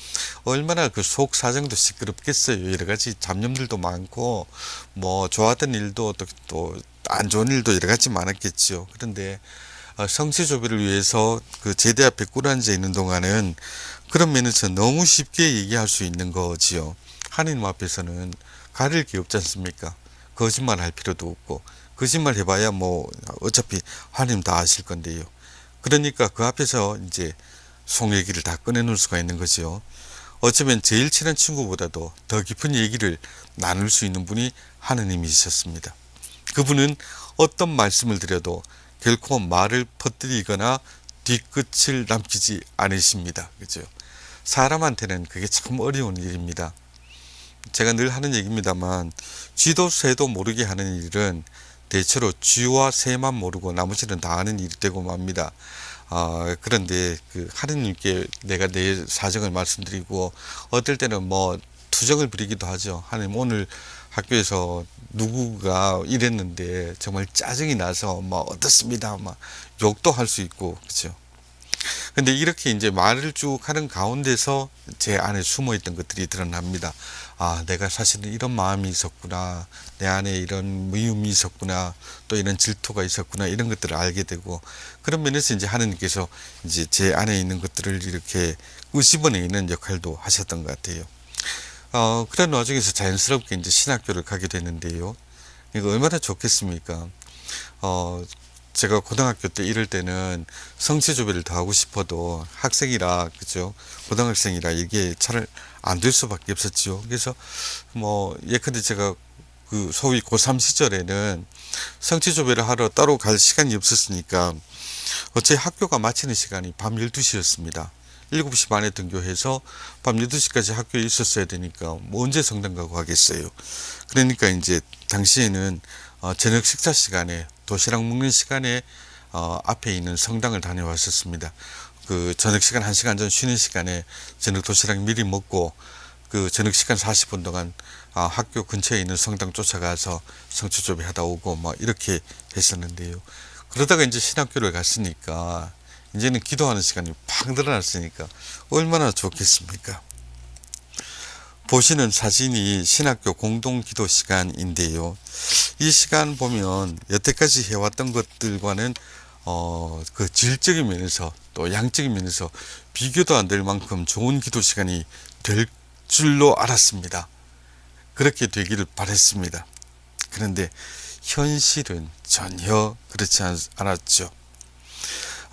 C: 얼마나 그 속 사정도 시끄럽겠어요. 여러 가지 잡념들도 많고 뭐 좋았던 일도 또 안 좋은 일도 여러 가지 많았겠죠. 그런데 성체조배를 위해서 그 제대 앞에 꿇어앉아 있는 동안은 그런 면에서 너무 쉽게 얘기할 수 있는 거지요. 하느님 앞에서는 가릴 게 없지 않습니까? 거짓말 할 필요도 없고 거짓말 해봐야 뭐 어차피 하느님 다 아실 건데요. 그러니까 그 앞에서 이제 속 얘기를 다 꺼내놓을 수가 있는 거죠. 어쩌면 제일 친한 친구보다도 더 깊은 얘기를 나눌 수 있는 분이 하느님이셨습니다. 그분은 어떤 말씀을 드려도 결코 말을 퍼뜨리거나 뒤끝을 남기지 않으십니다. 그죠? 사람한테는 그게 참 어려운 일입니다. 제가 늘 하는 얘기입니다만 쥐도 새도 모르게 하는 일은 대체로 쥐와 새만 모르고 나머지는 다 아는 일이 되고 맙니다. 그런데 하느님께 내가 내 사정을 말씀드리고 어떨 때는 뭐 투정을 부리기도 하죠. 하느님 오늘 학교에서 누구가 이랬는데 정말 짜증이 나서 막 어떻습니다. 막 욕도 할 수 있고 그렇죠. 근데 이렇게 이제 말을 쭉 하는 가운데서 제 안에 숨어 있던 것들이 드러납니다. 내가 사실은 이런 마음이 있었구나. 내 안에 이런 미움이 있었구나. 또 이런 질투가 있었구나. 이런 것들을 알게 되고 그런 면에서 이제 하느님께서 이제 제 안에 있는 것들을 이렇게 끄집어내는 역할도 하셨던 것 같아요. 그런 와중에서 자연스럽게 이제 신학교를 가게 되는데요. 이거 얼마나 좋겠습니까? 제가 고등학교 때 이럴 때는 성체조배를 더 하고 싶어도 학생이라 그죠 고등학생이라 이게 잘 안 될 수밖에 없었죠. 그래서 뭐 예컨대 제가 그 소위 고3 시절에는 성체조배를 하러 따로 갈 시간이 없었으니까 제 학교가 마치는 시간이 밤 12시였습니다. 7시 반에 등교해서 밤 8시까지 학교에 있었어야 되니까 뭐 언제 성당 가고 하겠어요. 그러니까 이제 당시에는 저녁 식사 시간에 도시락 먹는 시간에 앞에 있는 성당을 다녀왔었습니다. 그 저녁 시간 1시간 전 쉬는 시간에 저녁 도시락 미리 먹고 그 저녁 시간 40분 동안 학교 근처에 있는 성당 쫓아가서 성체조배 하다 오고 막 이렇게 했었는데요. 그러다가 이제 신학교를 갔으니까 이제는 기도하는 시간이 팍 늘어났으니까 얼마나 좋겠습니까? 보시는 사진이 신학교 공동기도 시간인데요. 이 시간 보면 여태까지 해왔던 것들과는 그 질적인 면에서 또 양적인 면에서 비교도 안 될 만큼 좋은 기도 시간이 될 줄로 알았습니다. 그렇게 되기를 바랬습니다. 그런데 현실은 전혀 그렇지 않았죠.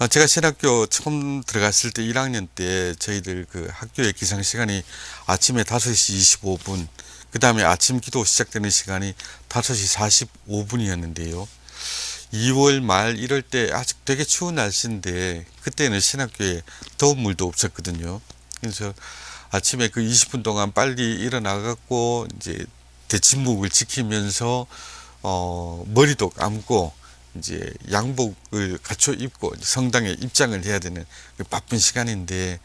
C: 제가 신학교 처음 들어갔을 때 1학년 때 저희들 그 학교의 기상 시간이 아침에 5시 25분, 그 다음에 아침 기도 시작되는 시간이 5시 45분이었는데요. 2월 말 이럴 때 아직 되게 추운 날씨인데 그때는 신학교에 더운 물도 없었거든요. 그래서 아침에 그 20분 동안 빨리 일어나갖고 이제 대침묵을 지키면서 머리도 감고 이제 양복을 갖춰 입고 성당에 입장을 해야 되는 그 바쁜 시간인데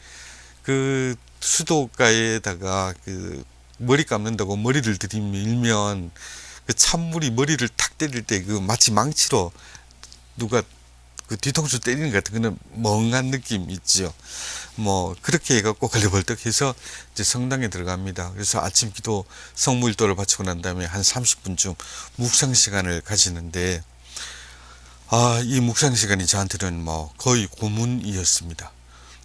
C: 그 수도가에다가 그 머리 감는다고 머리를 들이밀면 그 찬물이 머리를 탁 때릴 때 그 마치 망치로 누가 그 뒤통수 때리는 것 같은 그런 멍한 느낌 있죠. 뭐 그렇게 해갖고 걸려벌떡해서 이제 성당에 들어갑니다. 그래서 아침 기도 성물도를 바치고 난 다음에 한 30분쯤 묵상 시간을 가지는데 이 묵상 시간이 저한테는 뭐 거의 고문이었습니다.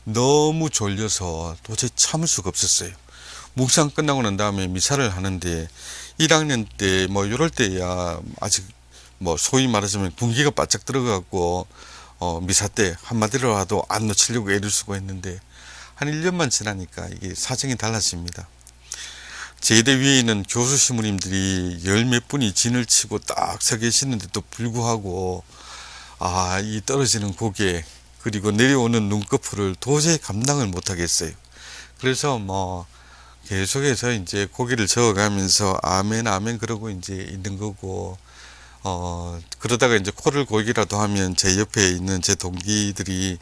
C: 너무 졸려서 도저히 참을 수가 없었어요. 묵상 끝나고 난 다음에 미사를 하는데 1학년 때 뭐 이럴 때야 아직 뭐 소위 말하자면 분기가 바짝 들어가고 미사 때 한마디로라도 안 놓치려고 애를 쓰고 했는데 한 1년만 지나니까 이게 사정이 달라집니다. 제대 위에 있는 교수 신부님들이 열 몇 분이 진을 치고 딱 서 계시는데도 불구하고 이 떨어지는 고개 그리고 내려오는 눈꺼풀을 도저히 감당을 못 하겠어요. 그래서 뭐 계속해서 이제 고개를 저어가면서 아멘 아멘 그러고 이제 있는 거고 그러다가 이제 코를 골기라도 하면 제 옆에 있는 제 동기들이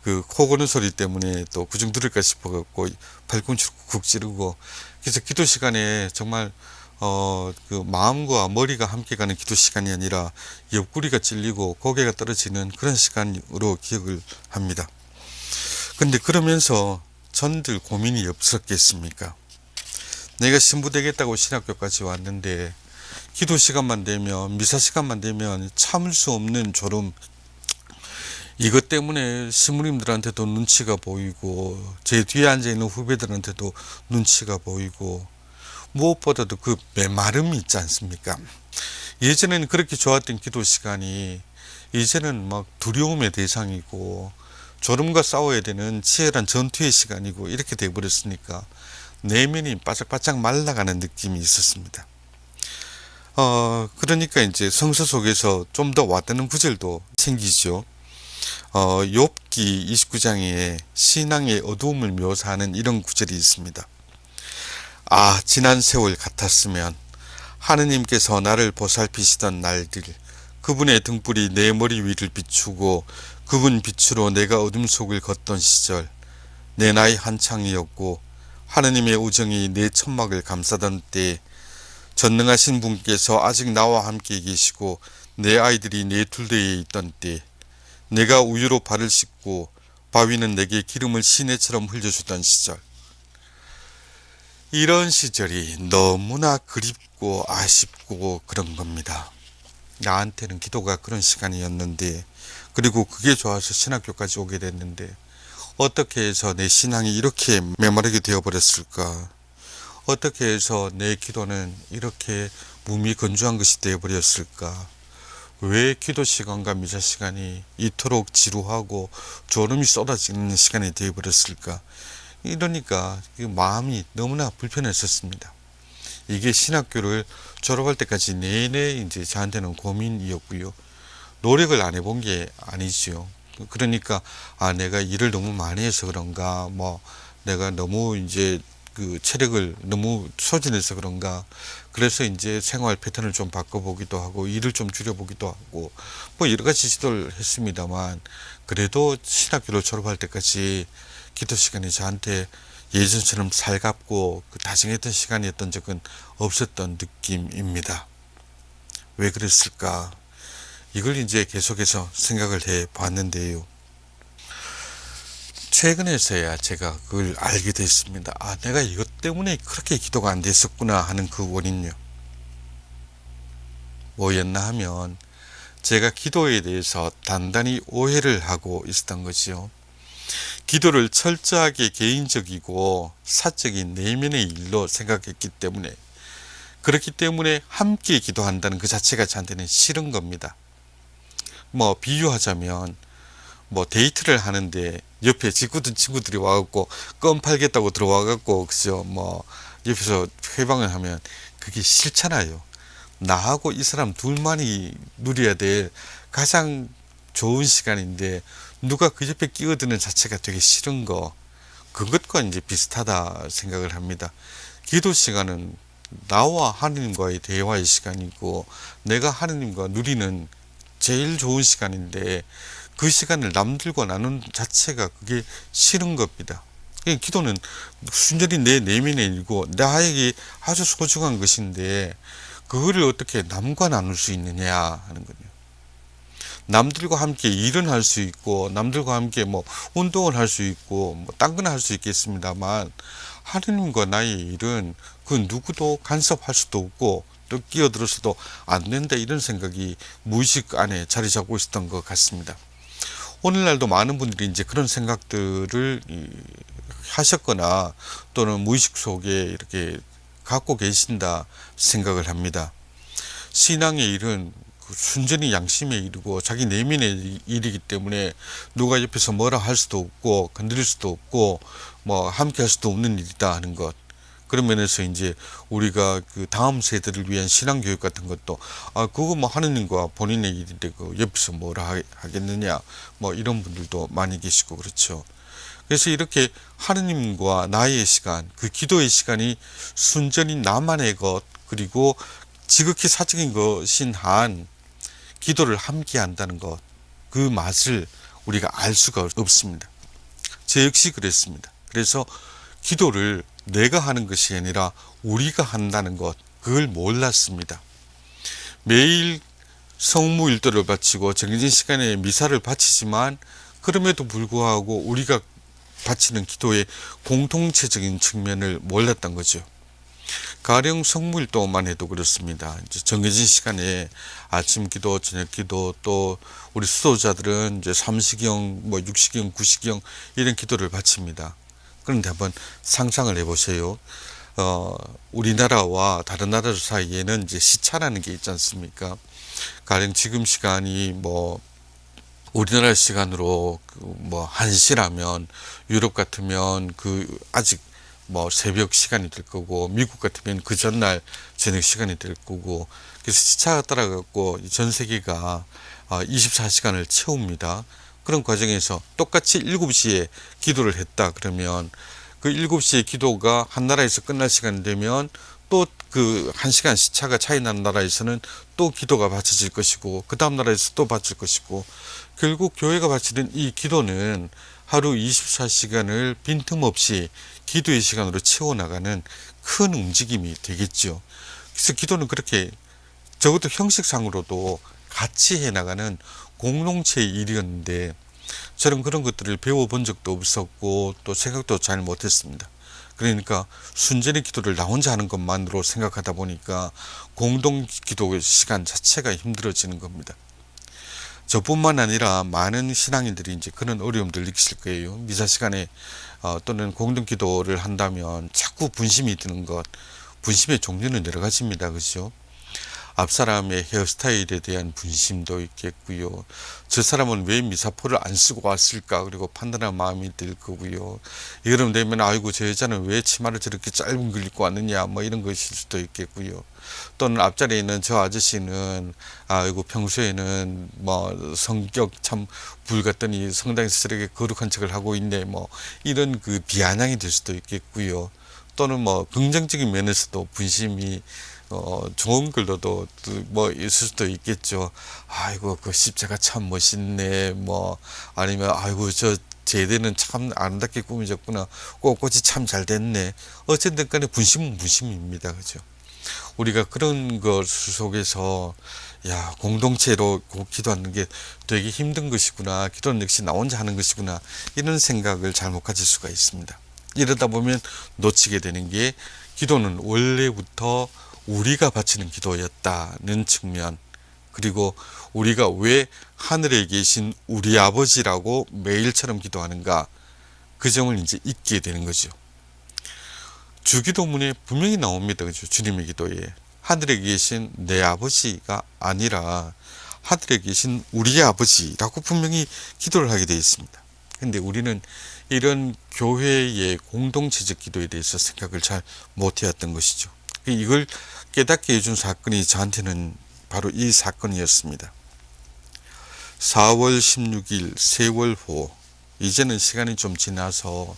C: 그 코 고는 소리 때문에 또 구중 들을까 싶어 갖고 발꿈치로 쿡 찌르고 그래서 기도 시간에 정말 그 마음과 머리가 함께 가는 기도 시간이 아니라 옆구리가 찔리고 고개가 떨어지는 그런 시간으로 기억을 합니다. 근데 그러면서 전들 고민이 없었겠습니까? 내가 신부 되겠다고 신학교까지 왔는데 기도 시간만 되면 미사 시간만 되면 참을 수 없는 졸음, 이것 때문에 신부님들한테도 눈치가 보이고 제 뒤에 앉아있는 후배들한테도 눈치가 보이고 무엇보다도 그 메마름이 있지 않습니까? 예전에는 그렇게 좋았던 기도 시간이 이제는 막 두려움의 대상이고 졸음과 싸워야 되는 치열한 전투의 시간이고 이렇게 돼버렸으니까 내면이 바짝바짝 말라가는 느낌이 있었습니다. 그러니까 이제 성서 속에서 좀 더 와닿는 구절도 생기죠. 욥기 29장에 신앙의 어두움을 묘사하는 이런 구절이 있습니다. 지난 세월 같았으면 하느님께서 나를 보살피시던 날들, 그분의 등불이 내 머리 위를 비추고 그분 빛으로 내가 어둠 속을 걷던 시절, 내 나이 한창이었고 하느님의 우정이 내 천막을 감싸던 때, 전능하신 분께서 아직 나와 함께 계시고 내 아이들이 내 둘레에 있던 때, 내가 우유로 발을 씻고 바위는 내게 기름을 시내처럼 흘려주던 시절, 이런 시절이 너무나 그립고 아쉽고 그런 겁니다. 나한테는 기도가 그런 시간이었는데, 그리고 그게 좋아서 신학교까지 오게 됐는데 어떻게 해서 내 신앙이 이렇게 메마르게 되어버렸을까? 어떻게 해서 내 기도는 이렇게 무미건조한 것이 되어버렸을까? 왜 기도 시간과 미사 시간이 이토록 지루하고 졸음이 쏟아지는 시간이 되어버렸을까? 이러니까 마음이 너무나 불편했었습니다. 이게 신학교를 졸업할 때까지 내내 이제 저한테는 고민이었고요. 노력을 안 해본 게 아니지요. 그러니까 내가 일을 너무 많이 해서 그런가, 뭐 내가 너무 이제 그 체력을 너무 소진해서 그런가, 그래서 이제 생활 패턴을 좀 바꿔보기도 하고 일을 좀 줄여보기도 하고 뭐 여러 가지 시도를 했습니다만, 그래도 신학교를 졸업할 때까지 기도 시간이 저한테 예전처럼 살갑고 다정했던 시간이었던 적은 없었던 느낌입니다. 왜 그랬을까? 이걸 이제 계속해서 생각을 해 봤는데요. 최근에서야 제가 그걸 알게 됐습니다. 내가 이것 때문에 그렇게 기도가 안 됐었구나 하는 그 원인요. 뭐였나 하면 제가 기도에 대해서 단단히 오해를 하고 있었던 거지요. 기도를 철저하게 개인적이고 사적인 내면의 일로 생각했기 때문에, 그렇기 때문에 함께 기도한다는 그 자체가 저한테는 싫은 겁니다. 뭐 비유하자면 뭐 데이트를 하는데 옆에 짓궂은 친구들이 와갖고 껌 팔겠다고 들어와갖고 그죠, 뭐 옆에서 회방을 하면 그게 싫잖아요. 나하고 이 사람 둘만이 누려야 될 가장 좋은 시간인데 누가 그 옆에 끼어드는 자체가 되게 싫은 거, 그것과 이제 비슷하다 생각을 합니다. 기도 시간은 나와 하느님과의 대화의 시간이고 내가 하느님과 누리는 제일 좋은 시간인데 그 시간을 남들과 나눈 자체가 그게 싫은 겁니다. 기도는 순전히 내 내면의 일이고 나에게 아주 소중한 것인데 그거를 어떻게 남과 나눌 수 있느냐 하는 거예요. 남들과 함께 일은 할 수 있고 남들과 함께 뭐 운동을 할 수 있고 뭐 딴 거나 할 수 있겠습니다만 하느님과 나의 일은 그 누구도 간섭할 수도 없고 또 끼어들어서도 안 된다, 이런 생각이 무의식 안에 자리 잡고 있었던 것 같습니다. 오늘날도 많은 분들이 이제 그런 생각들을 하셨거나 또는 무의식 속에 이렇게 갖고 계신다 생각을 합니다. 신앙의 일은 순전히 양심의 일이고 자기 내면의 일이기 때문에 누가 옆에서 뭐라 할 수도 없고 건드릴 수도 없고 뭐 함께 할 수도 없는 일이다 하는 것. 그런 면에서 이제 우리가 그 다음 세대를 위한 신앙 교육 같은 것도 그거 뭐 하느님과 본인의 일인데 그 옆에서 뭐라 하겠느냐 뭐 이런 분들도 많이 계시고 그렇죠. 그래서 이렇게 하느님과 나의 시간, 그 기도의 시간이 순전히 나만의 것, 그리고 지극히 사적인 것인 한 기도를 함께 한다는 것, 그 맛을 우리가 알 수가 없습니다. 저 역시 그랬습니다. 그래서 기도를 내가 하는 것이 아니라 우리가 한다는 것, 그걸 몰랐습니다. 매일 성무일도를 바치고 정해진 시간에 미사를 바치지만 그럼에도 불구하고 우리가 바치는 기도의 공통체적인 측면을 몰랐던 거죠. 가령 성무일도만 해도 그렇습니다. 이제 정해진 시간에 아침 기도, 저녁 기도, 또 우리 수도자들은 이제 삼시경, 뭐 육시경, 구시경 이런 기도를 바칩니다. 그런데 한번 상상을 해보세요. 우리나라와 다른 나라 사이에는 이제 시차라는 게 있지 않습니까? 가령 지금 시간이 뭐 우리나라 시간으로 뭐 1시라면 유럽 같으면 그 아직 뭐 새벽 시간이 될 거고, 미국 같으면 그 전날 저녁 시간이 될 거고, 그래서 시차가 따라 갖고 전 세계가 24시간을 채웁니다. 그런 과정에서 똑같이 7시에 기도를 했다 그러면 그 7시에 기도가 한 나라에서 끝날 시간이 되면 또 그 1시간 시차가 차이 나는 나라에서는 또 기도가 바쳐질 것이고, 그 다음 나라에서 또 바칠 것이고, 결국 교회가 바치는 이 기도는 하루 24시간을 빈틈없이 기도의 시간으로 채워나가는 큰 움직임이 되겠죠. 그래서 기도는 그렇게 적어도 형식상으로도 같이 해나가는 공동체의 일이었는데, 저는 그런 것들을 배워본 적도 없었고 또 생각도 잘 못했습니다. 그러니까 순전히 기도를 나 혼자 하는 것만으로 생각하다 보니까 공동 기도 시간 자체가 힘들어지는 겁니다. 저뿐만 아니라 많은 신앙인들이 이제 그런 어려움들 느끼실 거예요. 미사 시간에 또는 공동 기도를 한다면 자꾸 분심이 드는 것. 분심의 종류는 여러 가지입니다. 그죠? 앞 사람의 헤어스타일에 대한 분심도 있겠고요. 저 사람은 왜 미사포를 안 쓰고 왔을까, 그리고 판단하는 마음이 들 거고요. 여름 되면 아이고 저 여자는 왜 치마를 저렇게 짧은 걸 입고 왔느냐, 뭐 이런 것일 수도 있겠고요. 또는 앞자리에 있는 저 아저씨는 아이고 평소에는 뭐 성격 참 불같더니 성당에서 저렇게 거룩한 척을 하고 있네, 뭐 이런 그 비아냥이 될 수도 있겠고요. 또는 뭐 긍정적인 면에서도 분심이 좋은 걸로도 뭐 있을 수도 있겠죠. 아이고 그 십자가 참 멋있네, 뭐 아니면 아이고 저 제대는 참 아름답게 꾸며졌구나, 꽃꽃이 참 잘 됐네. 어쨌든 간에 분심은 분심입니다. 그죠? 우리가 그런 것 속에서 야, 공동체로 기도하는 게 되게 힘든 것이구나, 기도는 역시 나 혼자 하는 것이구나, 이런 생각을 잘못 가질 수가 있습니다. 이러다 보면 놓치게 되는 게, 기도는 원래부터 우리가 바치는 기도였다는 측면, 그리고 우리가 왜 하늘에 계신 우리 아버지라고 매일처럼 기도하는가, 그 점을 이제 잊게 되는 거죠. 주기도문에 분명히 나옵니다. 그죠? 주님의 기도에 하늘에 계신 내 아버지가 아니라 하늘에 계신 우리의 아버지라고 분명히 기도를 하게 되어 있습니다. 근데 우리는 이런 교회의 공동체적 기도에 대해서 생각을 잘 못해왔던 것이죠. 이걸 깨닫게 해준 사건이 저한테는 바로 이 사건이었습니다. 4월 16일 세월호, 이제는 시간이 좀 지나서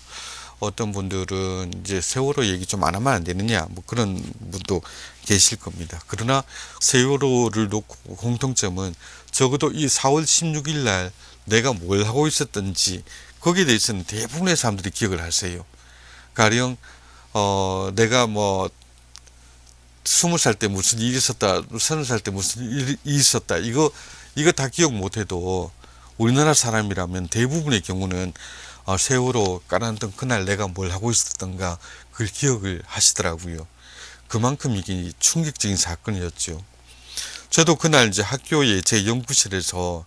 C: 어떤 분들은 이제 세월호 얘기 좀 안 하면 안 되느냐, 뭐 그런 분도 계실 겁니다. 그러나 세월호를 놓고 공통점은 적어도 이 4월 16일 날 내가 뭘 하고 있었던지 거기에 대해서는 대부분의 사람들이 기억을 하세요. 가령 내가 뭐 20살 때 무슨 일이 있었다, 30살 때 무슨 일이 있었다, 이거 다 기억 못해도 우리나라 사람이라면 대부분의 경우는 세월호 깔아놨던 그날 내가 뭘 하고 있었던가 그걸 기억을 하시더라고요. 그만큼 이게 충격적인 사건이었죠. 저도 그날 이제 학교에 제 연구실에서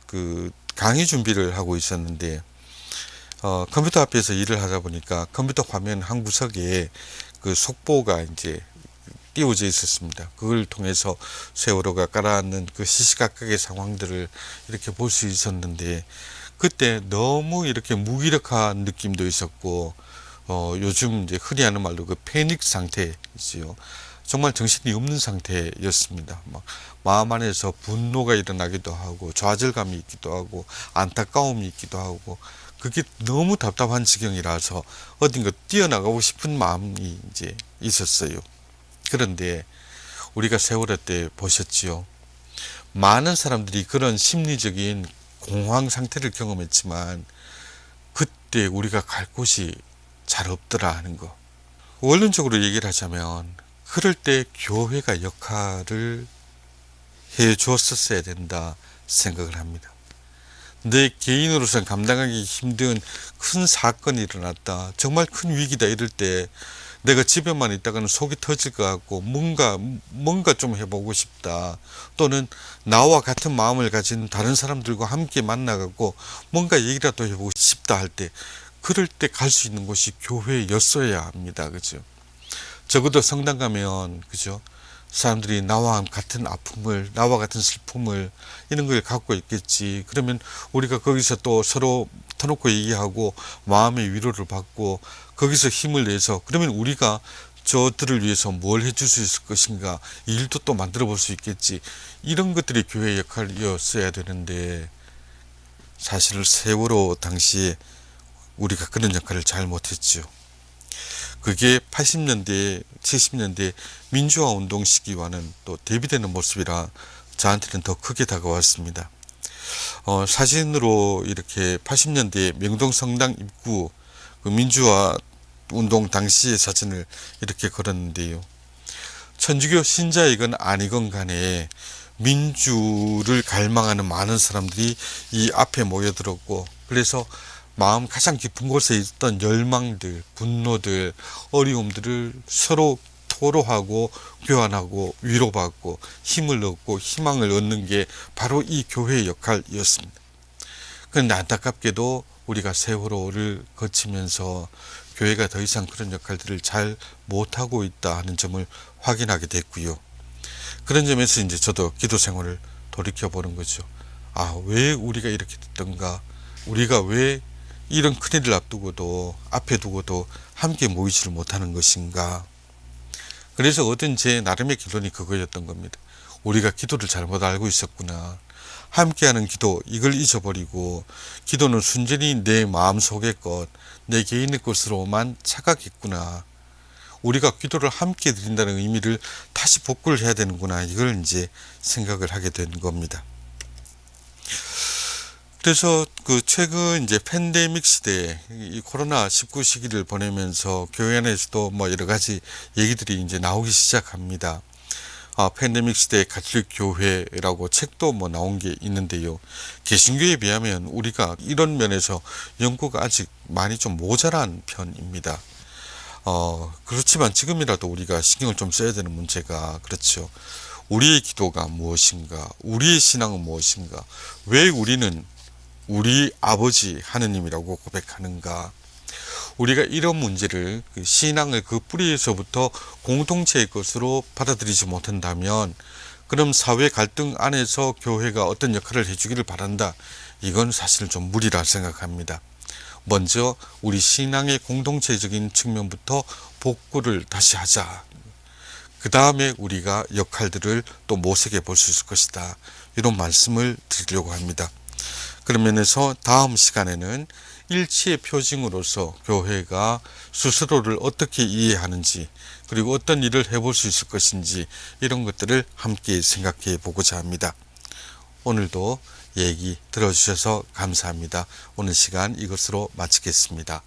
C: 그 강의 준비를 하고 있었는데 컴퓨터 앞에서 일을 하다 보니까 컴퓨터 화면 한 구석에 그 속보가 이제 띄워져 있었습니다. 그걸 통해서 세월호가 깔아앉는 그 시시각각의 상황들을 이렇게 볼 수 있었는데, 그때 너무 이렇게 무기력한 느낌도 있었고, 요즘 이제 흔히 하는 말로 그 패닉 상태이지요. 정말 정신이 없는 상태였습니다. 막 마음 안에서 분노가 일어나기도 하고, 좌절감이 있기도 하고, 안타까움이 있기도 하고, 그게 너무 답답한 지경이라서 어딘가 뛰어나가고 싶은 마음이 이제 있었어요. 그런데 우리가 세월호 때 보셨지요. 많은 사람들이 그런 심리적인 공황 상태를 경험했지만 그때 우리가 갈 곳이 잘 없더라 하는 거. 원론적으로 얘기를 하자면 그럴 때 교회가 역할을 해 주었었어야 된다 생각을 합니다. 내 개인으로서는 감당하기 힘든 큰 사건이 일어났다, 정말 큰 위기다, 이럴 때 내가 집에만 있다가는 속이 터질 것 같고 뭔가 좀 해보고 싶다, 또는 나와 같은 마음을 가진 다른 사람들과 함께 만나가고 뭔가 얘기라도 해보고 싶다 할 때, 그럴 때 갈 수 있는 곳이 교회였어야 합니다. 그죠? 적어도 성당 가면, 그죠? 사람들이 나와 같은 아픔을, 나와 같은 슬픔을, 이런 걸 갖고 있겠지. 그러면 우리가 거기서 또 서로 터놓고 얘기하고 마음의 위로를 받고 거기서 힘을 내서, 그러면 우리가 저들을 위해서 뭘 해줄 수 있을 것인가, 일도 또 만들어 볼 수 있겠지. 이런 것들이 교회의 역할이었어야 되는데, 사실 세월호 당시에 우리가 그런 역할을 잘 못했죠. 그게 80년대, 70년대 민주화 운동 시기와는 또 대비되는 모습이라 저한테는 더 크게 다가왔습니다. 사진으로 이렇게 80년대 명동 성당 입구 그 민주화 운동 당시의 사진을 이렇게 걸었는데요. 천주교 신자이건 아니건 간에 민주를 갈망하는 많은 사람들이 이 앞에 모여들었고, 그래서 마음 가장 깊은 곳에 있던 열망들, 분노들, 어려움들을 서로 토로하고 교환하고 위로받고 힘을 얻고 희망을 얻는 게 바로 이 교회의 역할이었습니다. 그런데 안타깝게도 우리가 세월호를 거치면서 교회가 더 이상 그런 역할들을 잘 못하고 있다 하는 점을 확인하게 됐고요. 그런 점에서 이제 저도 기도 생활을 돌이켜보는 거죠. 왜 우리가 이렇게 됐던가? 우리가 왜 이런 큰일을 앞에 두고도 함께 모이지를 못하는 것인가? 그래서 얻은 제 나름의 결론이 그거였던 겁니다. 우리가 기도를 잘못 알고 있었구나. 함께하는 기도, 이걸 잊어버리고 기도는 순전히 내 마음속의 것, 내 개인의 것으로만 착각했구나. 우리가 기도를 함께 드린다는 의미를 다시 복구를 해야 되는구나. 이걸 이제 생각을 하게 된 겁니다. 그래서 그 최근 이제 팬데믹 시대에 이 코로나19 시기를 보내면서 교회 안에서도 뭐 여러 가지 얘기들이 이제 나오기 시작합니다. 팬데믹 시대의 가톨릭 교회라고 책도 뭐 나온 게 있는데요. 개신교에 비하면 우리가 이런 면에서 연구가 아직 많이 좀 모자란 편입니다. 그렇지만 지금이라도 우리가 신경을 좀 써야 되는 문제가, 그렇죠. 우리의 기도가 무엇인가? 우리의 신앙은 무엇인가? 왜 우리는 우리 아버지 하느님이라고 고백하는가? 우리가 이런 문제를, 신앙을 그 뿌리에서부터 공동체의 것으로 받아들이지 못한다면, 그럼 사회 갈등 안에서 교회가 어떤 역할을 해주기를 바란다. 이건 사실 좀 무리라 생각합니다. 먼저 우리 신앙의 공동체적인 측면부터 복구를 다시 하자. 그 다음에 우리가 역할들을 또 모색해 볼 수 있을 것이다. 이런 말씀을 드리려고 합니다. 그런 면에서 다음 시간에는 일치의 표징으로서 교회가 스스로를 어떻게 이해하는지, 그리고 어떤 일을 해볼 수 있을 것인지, 이런 것들을 함께 생각해 보고자 합니다. 오늘도 얘기 들어주셔서 감사합니다. 오늘 시간 이것으로 마치겠습니다.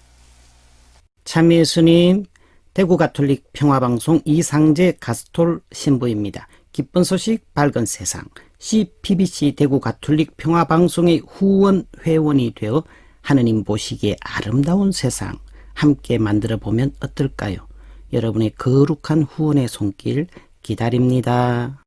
D: 참 예수님, 대구 가톨릭 평화방송 이상재 가스톨 신부입니다. 기쁜 소식 밝은 세상 CPBC 대구 가톨릭 평화방송의 후원 회원이 되어 하느님 보시기에 아름다운 세상 함께 만들어 보면 어떨까요? 여러분의 거룩한 후원의 손길 기다립니다.